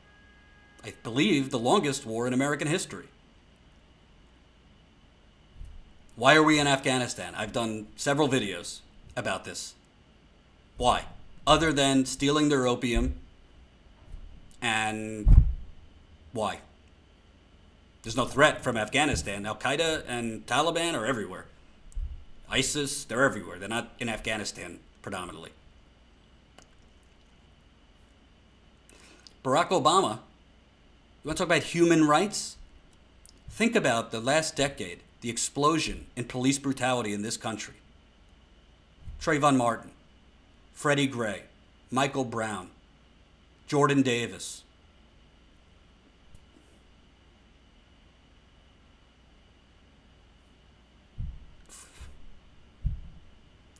I believe, the longest war in American history. Why are we in Afghanistan? I've done several videos about this. Why? Other than stealing their opium, and why? There's no threat from Afghanistan. Al-Qaeda and Taliban are everywhere. ISIS, they're everywhere. They're not in Afghanistan predominantly. Barack Obama, you want to talk about human rights? Think about the last decade, the explosion in police brutality in this country. Trayvon Martin, Freddie Gray, Michael Brown, Jordan Davis.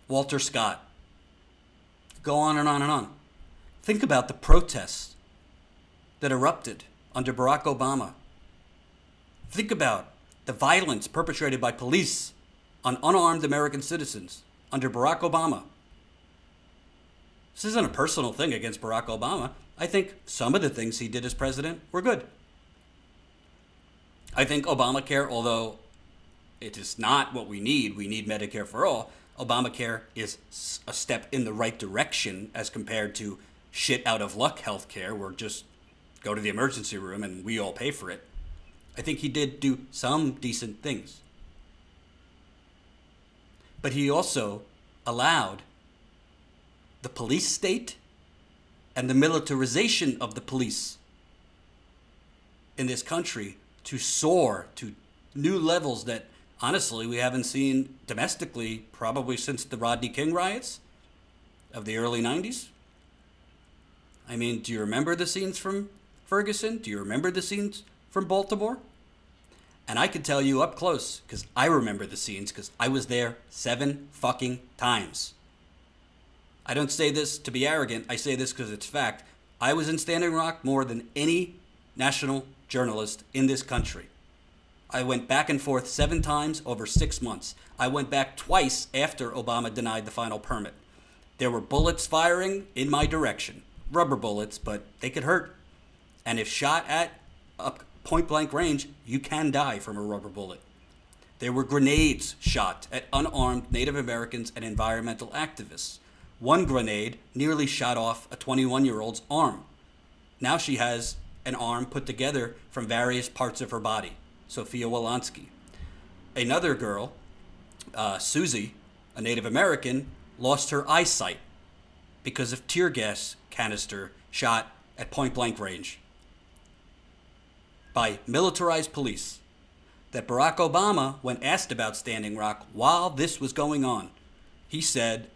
Walter Scott. Go on and on and on. Think about the protests that erupted under Barack Obama. Think about the violence perpetrated by police on unarmed American citizens under Barack Obama. This isn't a personal thing against Barack Obama. I think some of the things he did as president were good. I think Obamacare, although it is not what we need Medicare for all, Obamacare is a step in the right direction as compared to shit out of luck healthcare where just go to the emergency room and we all pay for it. I think he did do some decent things. But he also allowed the police state and the militarization of the police in this country to soar to new levels that honestly we haven't seen domestically probably since the Rodney King riots of the early 90s. I mean, do you remember the scenes from Ferguson? Do you remember the scenes from Baltimore? And I can tell you up close, because I remember the scenes, because I was there 7 fucking times. I don't say this to be arrogant. I say this because it's fact. I was in Standing Rock more than any national journalist in this country. I went back and forth 7 times over 6 months. I went back twice after Obama denied the final permit. There were bullets firing in my direction. Rubber bullets, but they could hurt. And if shot at point-blank range, you can die from a rubber bullet. There were grenades shot at unarmed Native Americans and environmental activists. One grenade nearly shot off a 21-year-old's arm. Now she has an arm put together from various parts of her body. Sophia Wolansky. Another girl, Susie, a Native American, lost her eyesight because of tear gas canister shot at point-blank range by militarized police. That Barack Obama, when asked about Standing Rock while this was going on, he said,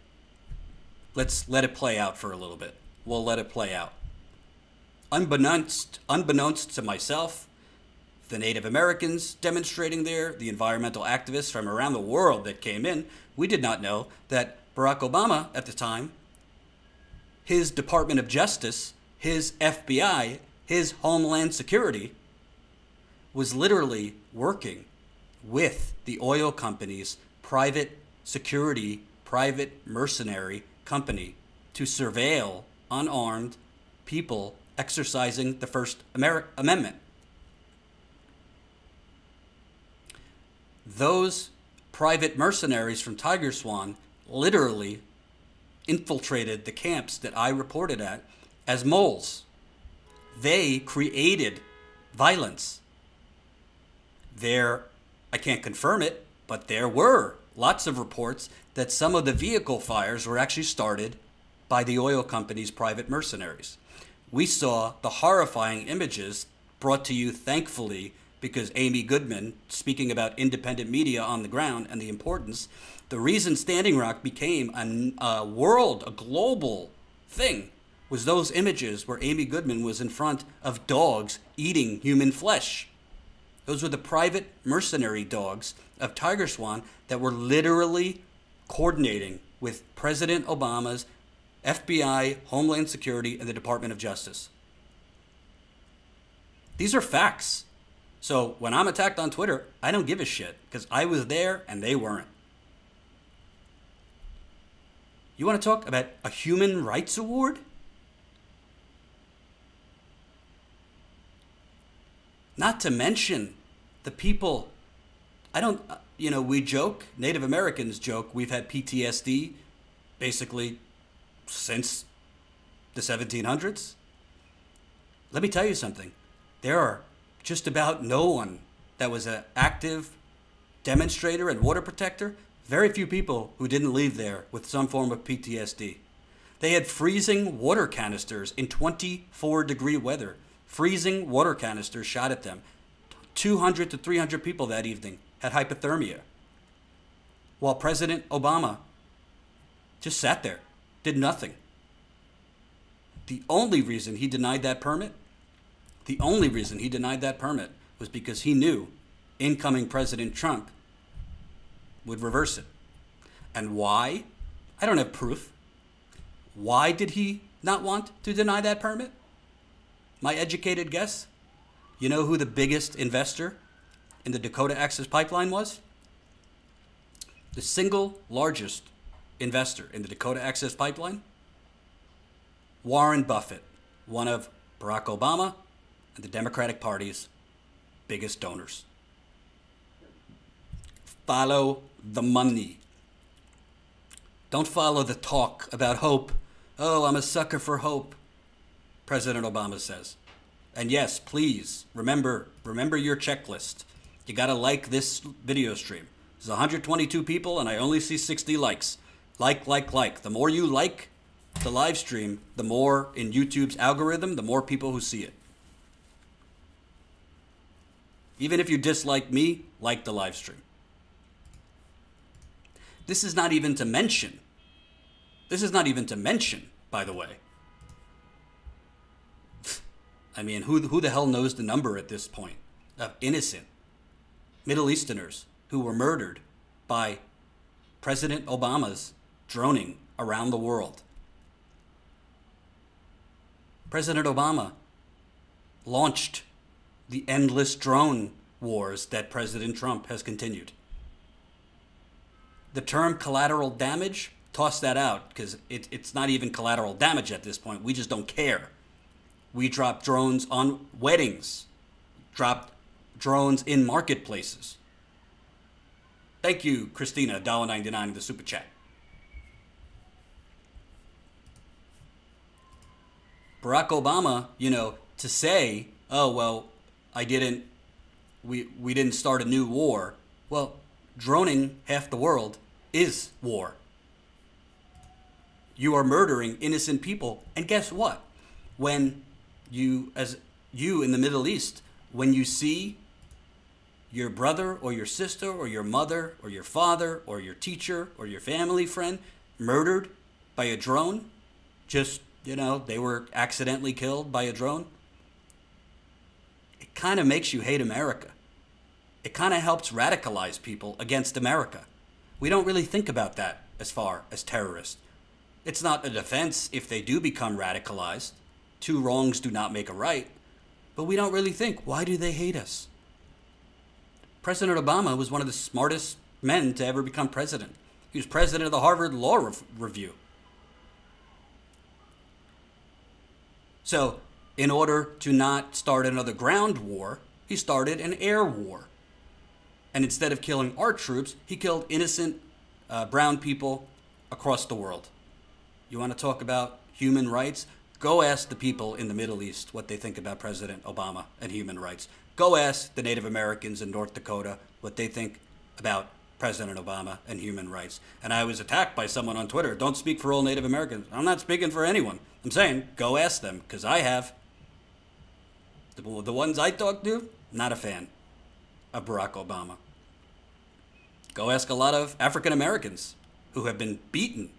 let's let it play out for a little bit. We'll let it play out. Unbeknownst to myself, the Native Americans demonstrating there, the environmental activists from around the world that came in, we did not know that Barack Obama at the time, his Department of Justice, his FBI, his Homeland Security, was literally working with the oil company's private security, private mercenary company to surveil unarmed people exercising the First Amendment. Those private mercenaries from Tiger Swan literally infiltrated the camps that I reported at as moles. They created violence. I can't confirm it, but there were lots of reports that some of the vehicle fires were actually started by the oil company's private mercenaries. We saw the horrifying images brought to you, thankfully, because Amy Goodman, speaking about independent media on the ground and the importance, the reason Standing Rock became a global thing was those images where Amy Goodman was in front of dogs eating human flesh. Those were the private mercenary dogs of Tiger Swan that were literally coordinating with President Obama's FBI, Homeland Security, and the Department of Justice. These are facts. So when I'm attacked on Twitter, I don't give a shit because I was there and they weren't. You want to talk about a human rights award? Not to mention the people, we joke, Native Americans joke, we've had PTSD basically since the 1700s. Let me tell you something. There are just about no one that was an active demonstrator and water protector. Very few people who didn't leave there with some form of PTSD. They had freezing water canisters in 24-degree weather. Freezing water canisters shot at them. 200 to 300 people that evening had hypothermia. While President Obama just sat there, did nothing. The only reason he denied that permit was because he knew incoming President Trump would reverse it. And why? I don't have proof. Why did he not want to deny that permit? My educated guess, you know who the biggest investor in the Dakota Access Pipeline was? The single largest investor in the Dakota Access Pipeline? Warren Buffett, one of Barack Obama and the Democratic Party's biggest donors. Follow the money. Don't follow the talk about hope. Oh, I'm a sucker for hope, President Obama says. And yes, please, remember your checklist. You gotta like this video stream. There's 122 people and I only see 60 likes. Like. The more you like the live stream, the more in YouTube's algorithm, the more people who see it. Even if you dislike me, like the live stream. This is not even to mention, by the way. I mean, who the hell knows the number at this point of innocent Middle Easterners who were murdered by President Obama's droning around the world? President Obama launched the endless drone wars that President Trump has continued. The term collateral damage, toss that out because it's not even collateral damage at this point. We just don't care. We dropped drones on weddings, dropped drones in marketplaces. Thank you, Christina, $1.99 in the super chat. Barack Obama, to say, oh, well, we didn't start a new war. Well, droning half the world is war. You are murdering innocent people. And guess what? When you in the Middle East, when you see your brother or your sister or your mother or your father or your teacher or your family friend murdered by a drone, they were accidentally killed by a drone, it kind of makes you hate America. It kind of helps radicalize people against America. We don't really think about that as far as terrorists. It's not a defense if they do become radicalized. Two wrongs do not make a right. But we don't really think, why do they hate us? President Obama was one of the smartest men to ever become president. He was president of the Harvard Law Review. So, in order to not start another ground war, he started an air war. And instead of killing our troops, he killed innocent brown people across the world. You want to talk about human rights? Go ask the people in the Middle East what they think about President Obama and human rights. Go ask the Native Americans in North Dakota what they think about President Obama and human rights. And I was attacked by someone on Twitter. Don't speak for all Native Americans. I'm not speaking for anyone. I'm saying go ask them, because I have. The ones I talked to, not a fan. of Barack Obama. Go ask a lot of African Americans who have been beaten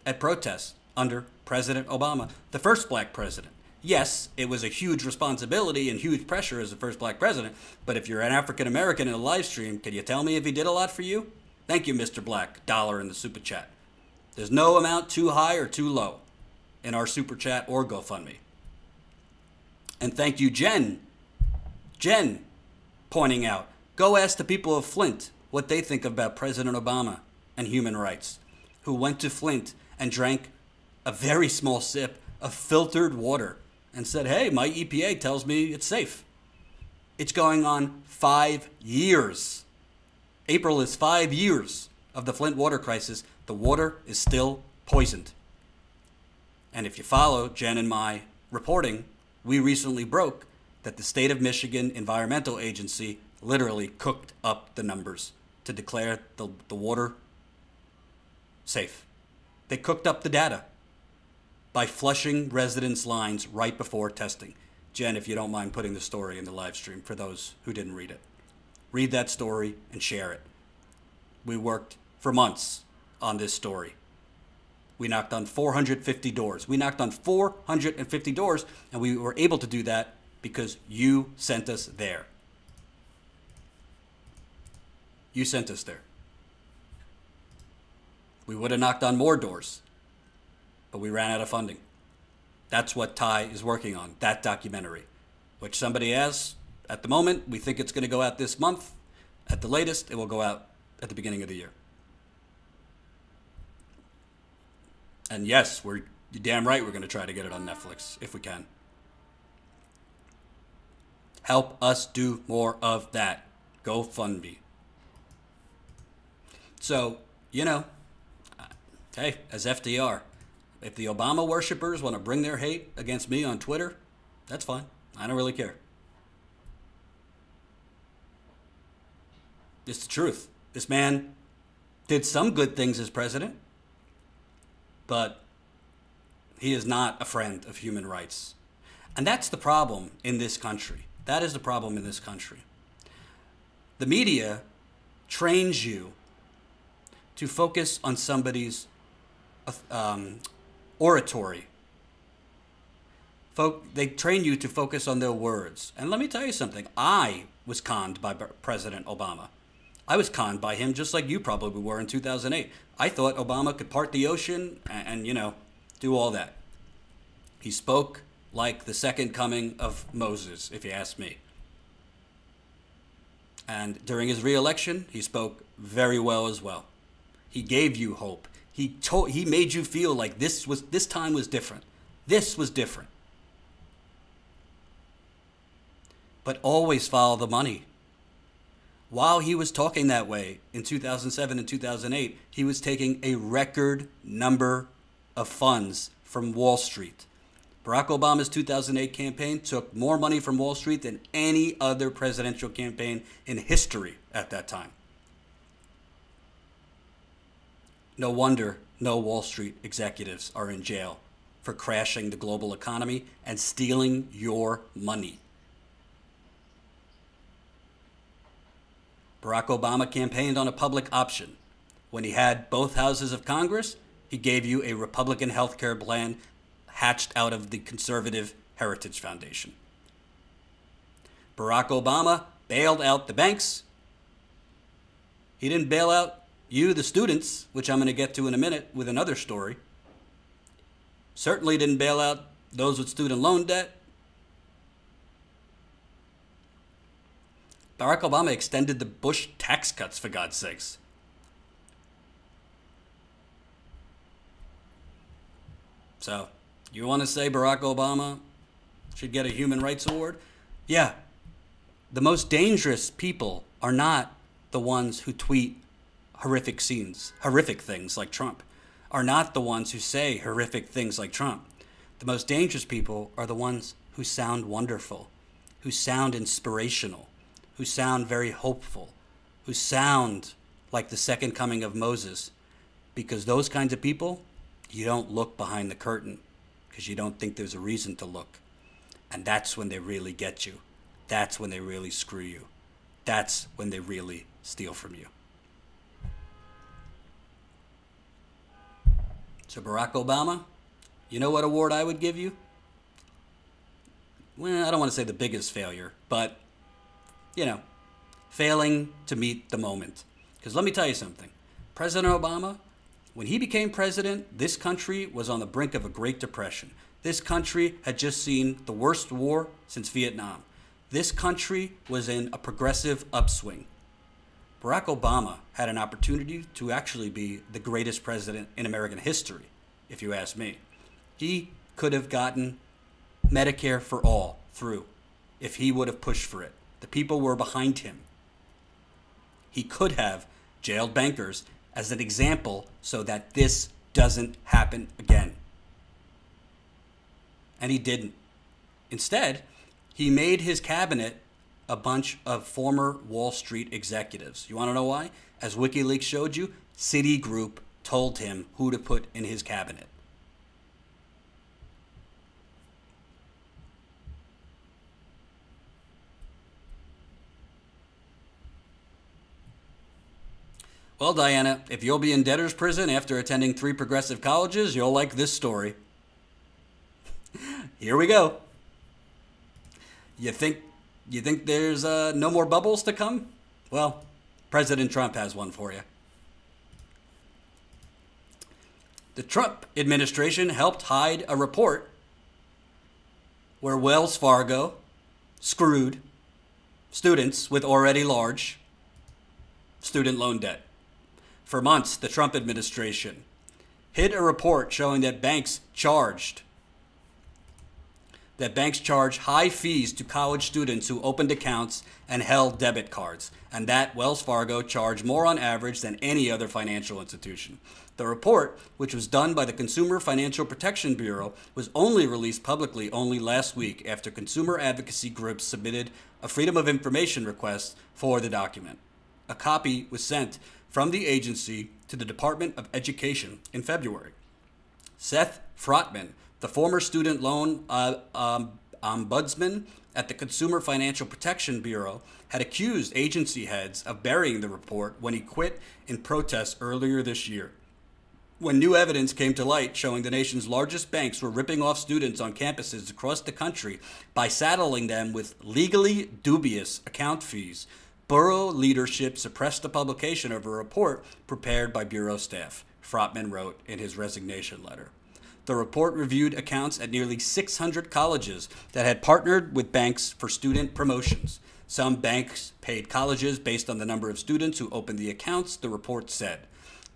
at protests under President Obama, the first black president. Yes, it was a huge responsibility and huge pressure as the first black president, but if you're an African American in a live stream, can you tell me if he did a lot for you? Thank you, Mr. Black. $1 in the super chat. There's no amount too high or too low in our super chat or GoFundMe. And thank you, Jen. Jen pointing out, go ask the people of Flint what they think about President Obama and human rights, who went to Flint and drank a very small sip of filtered water and said, hey, my EPA tells me it's safe. It's going on 5 years. April is 5 years of the Flint water crisis. The water is still poisoned. And if you follow Jen and my reporting, we recently broke that the state of Michigan Environmental Agency literally cooked up the numbers to declare the water safe. They cooked up the data by flushing residents' lines right before testing. Jen, if you don't mind putting the story in the live stream for those who didn't read it. Read that story and share it. We worked for months on this story. We knocked on 450 doors. We knocked on 450 doors, and we were able to do that because you sent us there. You sent us there. We would have knocked on more doors, but we ran out of funding. That's what Ty is working on, that documentary, which somebody asked. At the moment, we think it's going to go out this month. At the latest, it will go out at the beginning of the year. And yes, you're damn right we're going to try to get it on Netflix if we can. Help us do more of that. GoFundMe. So, hey, as FDR, if the Obama worshippers want to bring their hate against me on Twitter, that's fine. I don't really care. It's the truth. This man did some good things as president, but he is not a friend of human rights. And that's the problem in this country. That is the problem in this country. The media trains you to focus on somebody's oratory. They train you to focus on their words. And let me tell you something. I was conned by President Obama. I was conned by him just like you probably were in 2008. I thought Obama could part the ocean and do all that. He spoke like the second coming of Moses, if you ask me. And during his re-election, he spoke very well as well. He gave you hope. He made you feel like this time was different. This was different. But always follow the money. While he was talking that way in 2007 and 2008, he was taking a record number of funds from Wall Street. Barack Obama's 2008 campaign took more money from Wall Street than any other presidential campaign in history at that time. No wonder no Wall Street executives are in jail for crashing the global economy and stealing your money. Barack Obama campaigned on a public option. When he had both houses of Congress, he gave you a Republican health care plan hatched out of the conservative Heritage Foundation. Barack Obama bailed out the banks. He didn't bail out you, the students, which I'm going to get to in a minute with another story. Certainly didn't bail out those with student loan debt. Barack Obama extended the Bush tax cuts, for God's sakes. So, you want to say Barack Obama should get a Human Rights Award? Yeah. The most dangerous people are not the ones who tweet horrific things like Trump, are not the ones who say horrific things like Trump. The most dangerous people are the ones who sound wonderful, who sound inspirational, who sound very hopeful, who sound like the second coming of Moses. Because those kinds of people, you don't look behind the curtain because you don't think there's a reason to look. And that's when they really get you. That's when they really screw you. That's when they really steal from you. So Barack Obama, you know what award I would give you? Well, I don't want to say the biggest failure, but, failing to meet the moment. Because let me tell you something. President Obama, when he became president, this country was on the brink of a Great Depression. This country had just seen the worst war since Vietnam. This country was in a progressive upswing. Barack Obama had an opportunity to actually be the greatest president in American history, if you ask me. He could have gotten Medicare for all through if he would have pushed for it. The people were behind him. He could have jailed bankers as an example so that this doesn't happen again. And he didn't. Instead, he made his cabinet a bunch of former Wall Street executives. You want to know why? As WikiLeaks showed you, Citigroup told him who to put in his cabinet. Well, Diana, if you'll be in debtor's prison after attending 3 progressive colleges, you'll like this story. Here we go. You think there's no more bubbles to come? Well, President Trump has one for you. The Trump administration helped hide a report where Wells Fargo screwed students with already large student loan debt. For months, the Trump administration hid a report showing that banks charge high fees to college students who opened accounts and held debit cards, and that Wells Fargo charged more on average than any other financial institution. The report, which was done by the Consumer Financial Protection Bureau, was only released publicly only last week after consumer advocacy groups submitted a Freedom of Information request for the document. A copy was sent from the agency to the Department of Education in February. Seth Frotman, the former student loan ombudsman at the Consumer Financial Protection Bureau, had accused agency heads of burying the report when he quit in protest earlier this year. When new evidence came to light showing the nation's largest banks were ripping off students on campuses across the country by saddling them with legally dubious account fees, Bureau leadership suppressed the publication of a report prepared by Bureau staff, Frotman wrote in his resignation letter. The report reviewed accounts at nearly 600 colleges that had partnered with banks for student promotions. Some banks paid colleges based on the number of students who opened the accounts, the report said.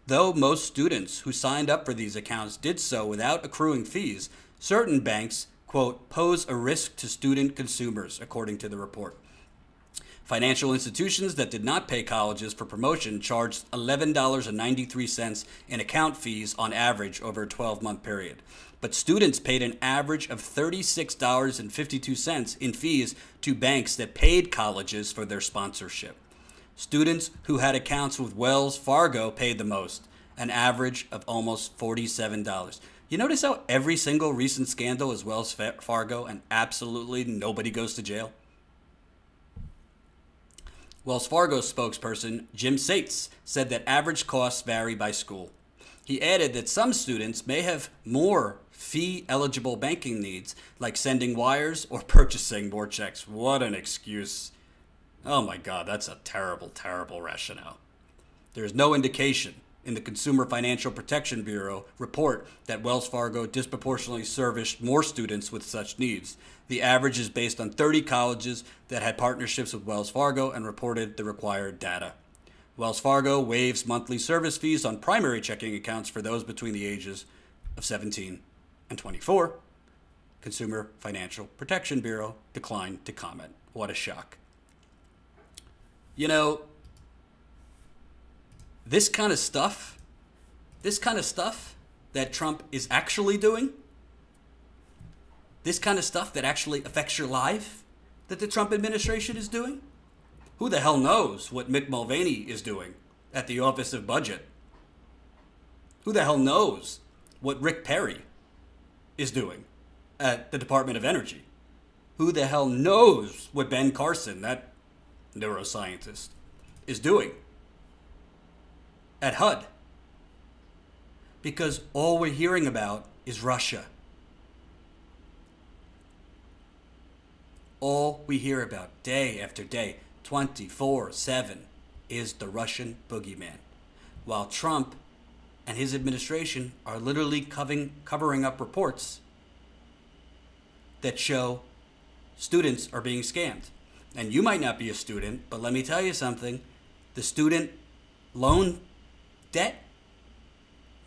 Though most students who signed up for these accounts did so without accruing fees, certain banks, quote, pose a risk to student consumers, according to the report. Financial institutions that did not pay colleges for promotion charged $11.93 in account fees on average over a 12-month period. But students paid an average of $36.52 in fees to banks that paid colleges for their sponsorship. Students who had accounts with Wells Fargo paid the most, an average of almost $47. You notice how every single recent scandal is Wells Fargo and absolutely nobody goes to jail? Wells Fargo spokesperson Jim Sates said that average costs vary by school. He added that some students may have more fee-eligible banking needs, like sending wires or purchasing more checks. What an excuse. Oh my God, that's a terrible, terrible rationale. There is no indication in the Consumer Financial Protection Bureau report that Wells Fargo disproportionately serviced more students with such needs. The average is based on 30 colleges that had partnerships with Wells Fargo and reported the required data. Wells Fargo waives monthly service fees on primary checking accounts for those between the ages of 17 and 24. Consumer Financial Protection Bureau declined to comment. What a shock. You know, this kind of stuff that Trump is actually doing, this kind of stuff that actually affects your life that the Trump administration is doing, who the hell knows what Mick Mulvaney is doing at the Office of Budget? Who the hell knows what Rick Perry is doing at the Department of Energy? Who the hell knows what Ben Carson, that neuroscientist, is doing at HUD. Because all we're hearing about is Russia. All we hear about day after day, 24/7, is the Russian boogeyman. While Trump and his administration are literally covering up reports that show students are being scammed. And you might not be a student, but let me tell you something. The student loan debt,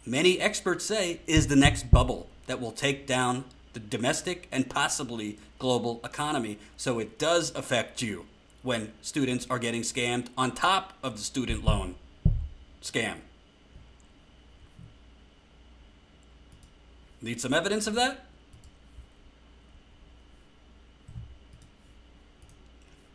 many experts say, is the next bubble that will take down the domestic and possibly global economy. So it does affect you when students are getting scammed on top of the student loan scam. Need some evidence of that?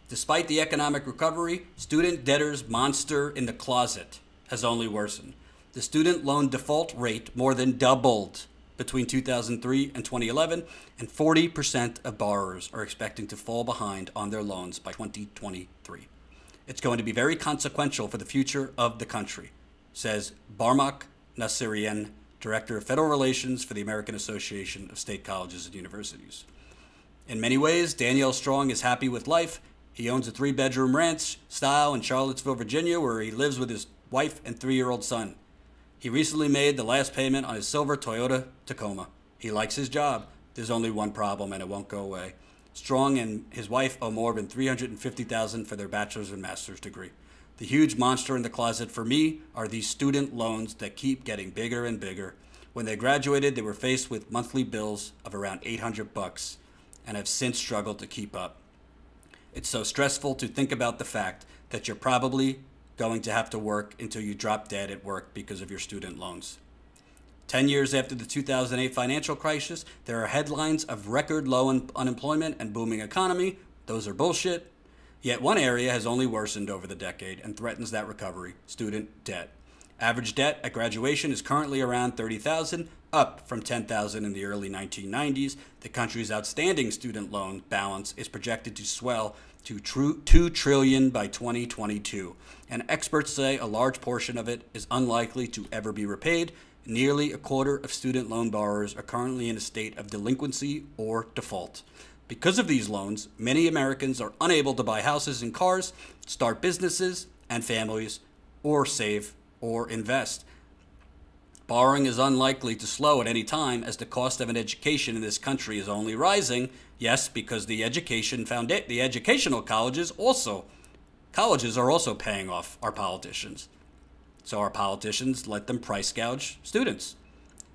Despite the economic recovery, student debtors' monster in the closet has only worsened. The student loan default rate more than doubled between 2003 and 2011, and 40% of borrowers are expecting to fall behind on their loans by 2023. It's going to be very consequential for the future of the country, says Barmak Nassirian, Director of Federal Relations for the American Association of State Colleges and Universities. In many ways, Daniel Strong is happy with life. He owns a 3-bedroom ranch style in Charlottesville, Virginia, where he lives with his wife and 3-year-old son. He recently made the last payment on his silver Toyota Tacoma. He likes his job. There's only one problem, and it won't go away. Strong and his wife owe more than $350,000 for their bachelor's and master's degree. The huge monster in the closet for me are these student loans that keep getting bigger and bigger. When they graduated, they were faced with monthly bills of around $800 and have since struggled to keep up. It's so stressful to think about the fact that you're probably going to have to work until you drop dead at work because of your student loans. 10 years after the 2008 financial crisis, there are headlines of record low unemployment and booming economy. Those are bullshit. Yet one area has only worsened over the decade and threatens that recovery: student debt. Average debt at graduation is currently around $30,000, up from $10,000 in the early 1990s. The country's outstanding student loan balance is projected to swell to $2 trillion by 2022, and experts say a large portion of it is unlikely to ever be repaid. Nearly a quarter of student loan borrowers are currently in a state of delinquency or default. Because of these loans, many Americans are unable to buy houses and cars, start businesses and families, or save or invest. Borrowing is unlikely to slow at any time, as the cost of an education in this country is only rising. Yes, because the educational colleges are also paying off our politicians. So our politicians let them price gouge students.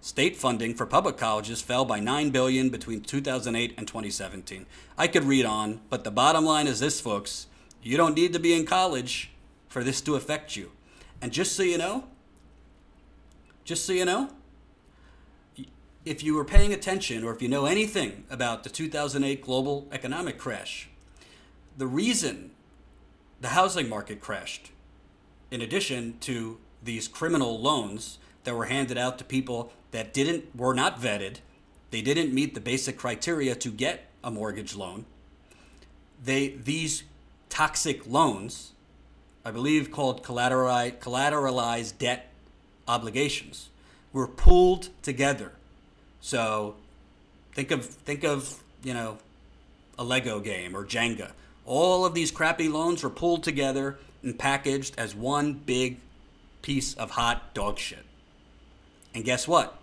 State funding for public colleges fell by $9 billion between 2008 and 2017. I could read on, but the bottom line is this, folks: you don't need to be in college for this to affect you. And just so you know, if you were paying attention, or if you know anything about the 2008 global economic crash, the reason the housing market crashed, in addition to these criminal loans that were handed out to people that were not vetted, they didn't meet the basic criteria to get a mortgage loan. These toxic loans, I believe called collateralized debt obligations, were pooled together. So think of a Lego game or Jenga. All of these crappy loans were pulled together and packaged as one big piece of hot dog shit. And guess what?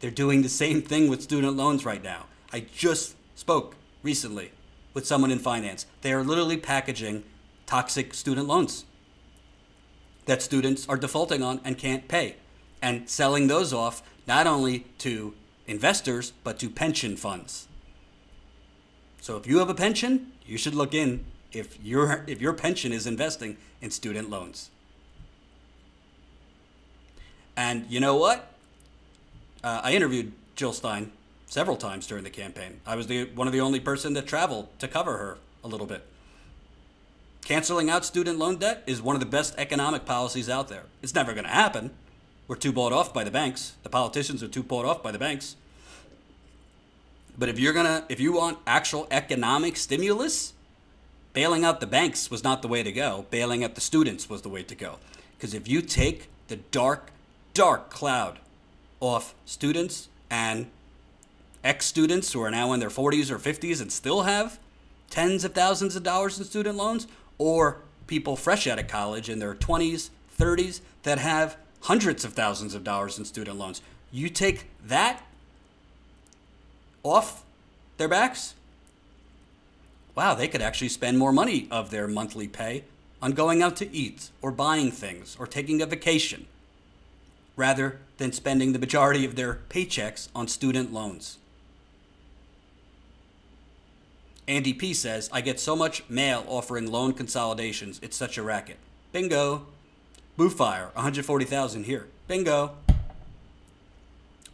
They're doing the same thing with student loans right now. I just spoke recently with someone in finance. They are literally packaging toxic student loans that students are defaulting on and can't pay, and selling those off not only to investors, but to pension funds. So if you have a pension, you should look in if your pension is investing in student loans. And you know what? I interviewed Jill Stein several times during the campaign. I was one of the only person that traveled to cover her a little bit. Canceling out student loan debt is one of the best economic policies out there. It's never going to happen. We're too bought off by the banks. The politicians are too bought off by the banks. But if you want actual economic stimulus, bailing out the banks was not the way to go. Bailing out the students was the way to go. Because if you take the dark, dark cloud off students and ex-students who are now in their 40s or 50s and still have tens of thousands of dollars in student loans, or people fresh out of college in their 20s, 30s that have hundreds of thousands of dollars in student loans. You take that off their backs, wow, they could actually spend more money of their monthly pay on going out to eat or buying things or taking a vacation rather than spending the majority of their paychecks on student loans. Andy P says, I get so much mail offering loan consolidations. It's such a racket. Bingo. Booffire, 140,000 here. Bingo.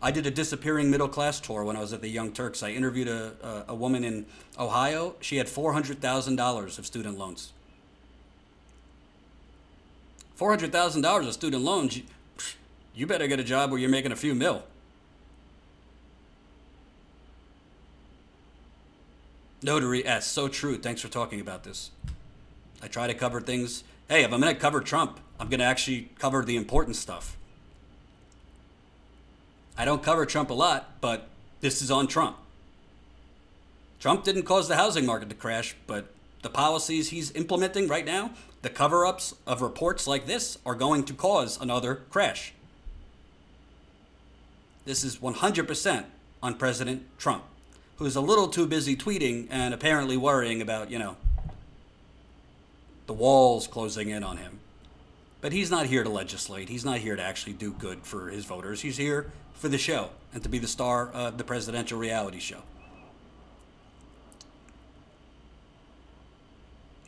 I did a disappearing middle class tour when I was at the Young Turks. I interviewed a woman in Ohio. She had $400,000 of student loans. $400,000 of student loans. You better get a job where you're making a few mil. Notary S, so true. Thanks for talking about this. I try to cover things. Hey, if I'm going to cover Trump, I'm going to actually cover the important stuff. I don't cover Trump a lot, but this is on Trump. Trump didn't cause the housing market to crash, but the policies he's implementing right now, the cover-ups of reports like this, are going to cause another crash. This is 100% on President Trump, who is a little too busy tweeting and apparently worrying about, the walls closing in on him. But he's not here to legislate. He's not here to actually do good for his voters. He's here for the show and to be the star of the presidential reality show.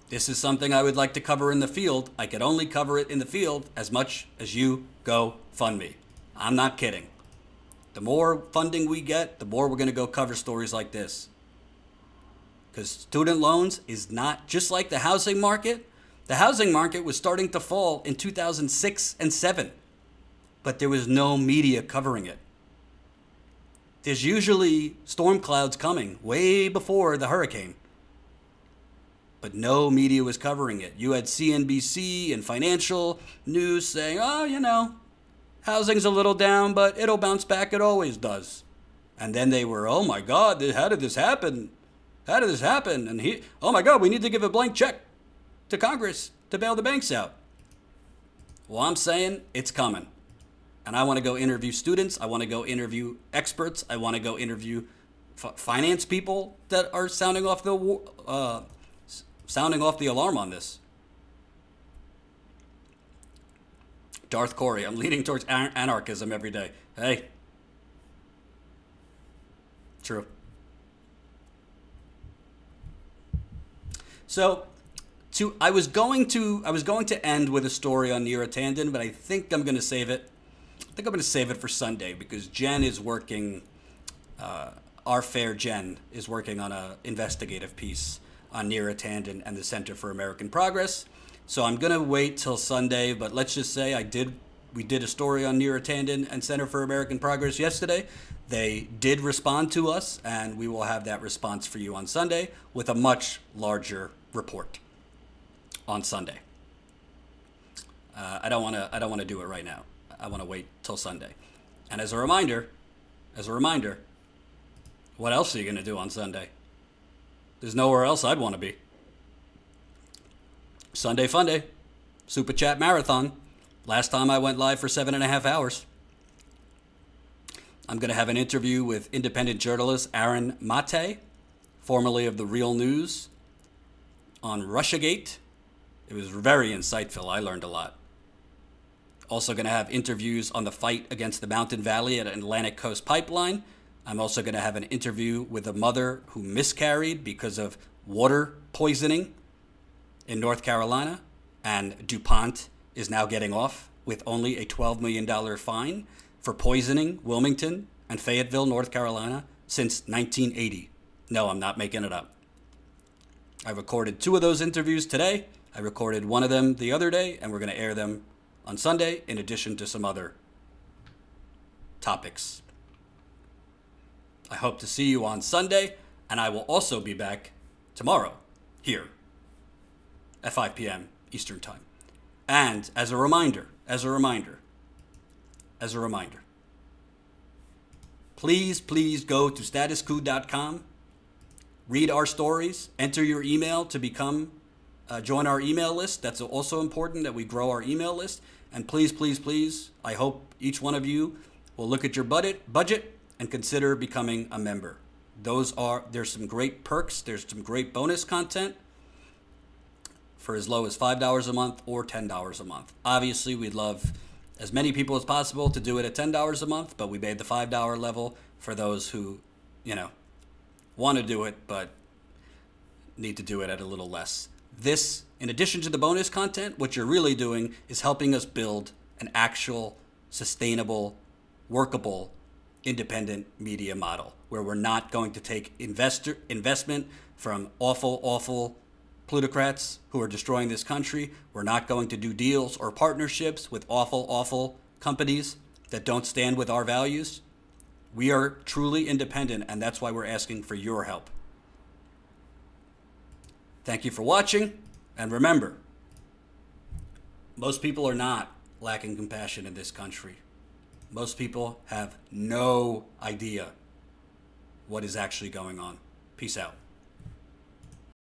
This is something I would like to cover in the field. I could only cover it in the field as much as you go fund me. I'm not kidding. The more funding we get, the more we're going to go cover stories like this. Because student loans is not just like the housing market. The housing market was starting to fall in 2006 and 7, but there was no media covering it. There's usually storm clouds coming way before the hurricane, but no media was covering it. You had CNBC and financial news saying, oh, housing's a little down, but it'll bounce back. It always does. And then they were, oh my God, how did this happen? How did this happen? And oh my God, we need to give a blank check to Congress to bail the banks out. Well, I'm saying it's coming. And I want to go interview students. I want to go interview experts. I want to go interview finance people that are sounding off the alarm on this. Darth Corey, I'm leaning towards anarchism every day. Hey. True. So, I was going to end with a story on Neera Tanden, but I think I'm going to save it. I think I'm going to save it for Sunday because Jen is working. Our fair Jen is working on an investigative piece on Neera Tanden and the Center for American Progress. So I'm going to wait till Sunday, but let's just say we did a story on Neera Tanden and Center for American Progress yesterday. They did respond to us, and we will have that response for you on Sunday with a much larger report on Sunday. I don't want to do it right now. I want to wait till Sunday. And as a reminder, what else are you going to do on Sunday? There's nowhere else I'd want to be. Sunday Fun Day, Super Chat Marathon. Last time I went live for 7.5 hours. I'm going to have an interview with independent journalist Aaron Mate, formerly of The Real News, on Russiagate. It was very insightful. I learned a lot. Also going to have interviews on the fight against the Mountain Valley at Atlantic Coast Pipeline. I'm also going to have an interview with a mother who miscarried because of water poisoning in North Carolina, and DuPont is now getting off with only a $12 million fine for poisoning Wilmington and Fayetteville, North Carolina, since 1980. No, I'm not making it up. I recorded 2 of those interviews today. I recorded one of them the other day, and we're going to air them on Sunday, in addition to some other topics. I hope to see you on Sunday, and I will also be back tomorrow here at 5 p.m. Eastern Time. And as a reminder, please go to statuscoup.com, read our stories, enter your email to become, join our email list. That's also important that we grow our email list. And please, I hope each one of you will look at your budget and consider becoming a member. There's some great perks. There's some great bonus content for as low as $5 a month or $10 a month. Obviously, we'd love as many people as possible to do it at $10 a month, but we made the $5 level for those who, want to do it, but need to do it at a little less. This, in addition to the bonus content, what you're really doing is helping us build an actual, sustainable, workable, independent media model where we're not going to take investment from awful plutocrats who are destroying this country. We're not going to do deals or partnerships with awful companies that don't stand with our values. We are truly independent, and that's why we're asking for your help. Thank you for watching, and remember, most people are not lacking compassion in this country. Most people have no idea what is actually going on. Peace out.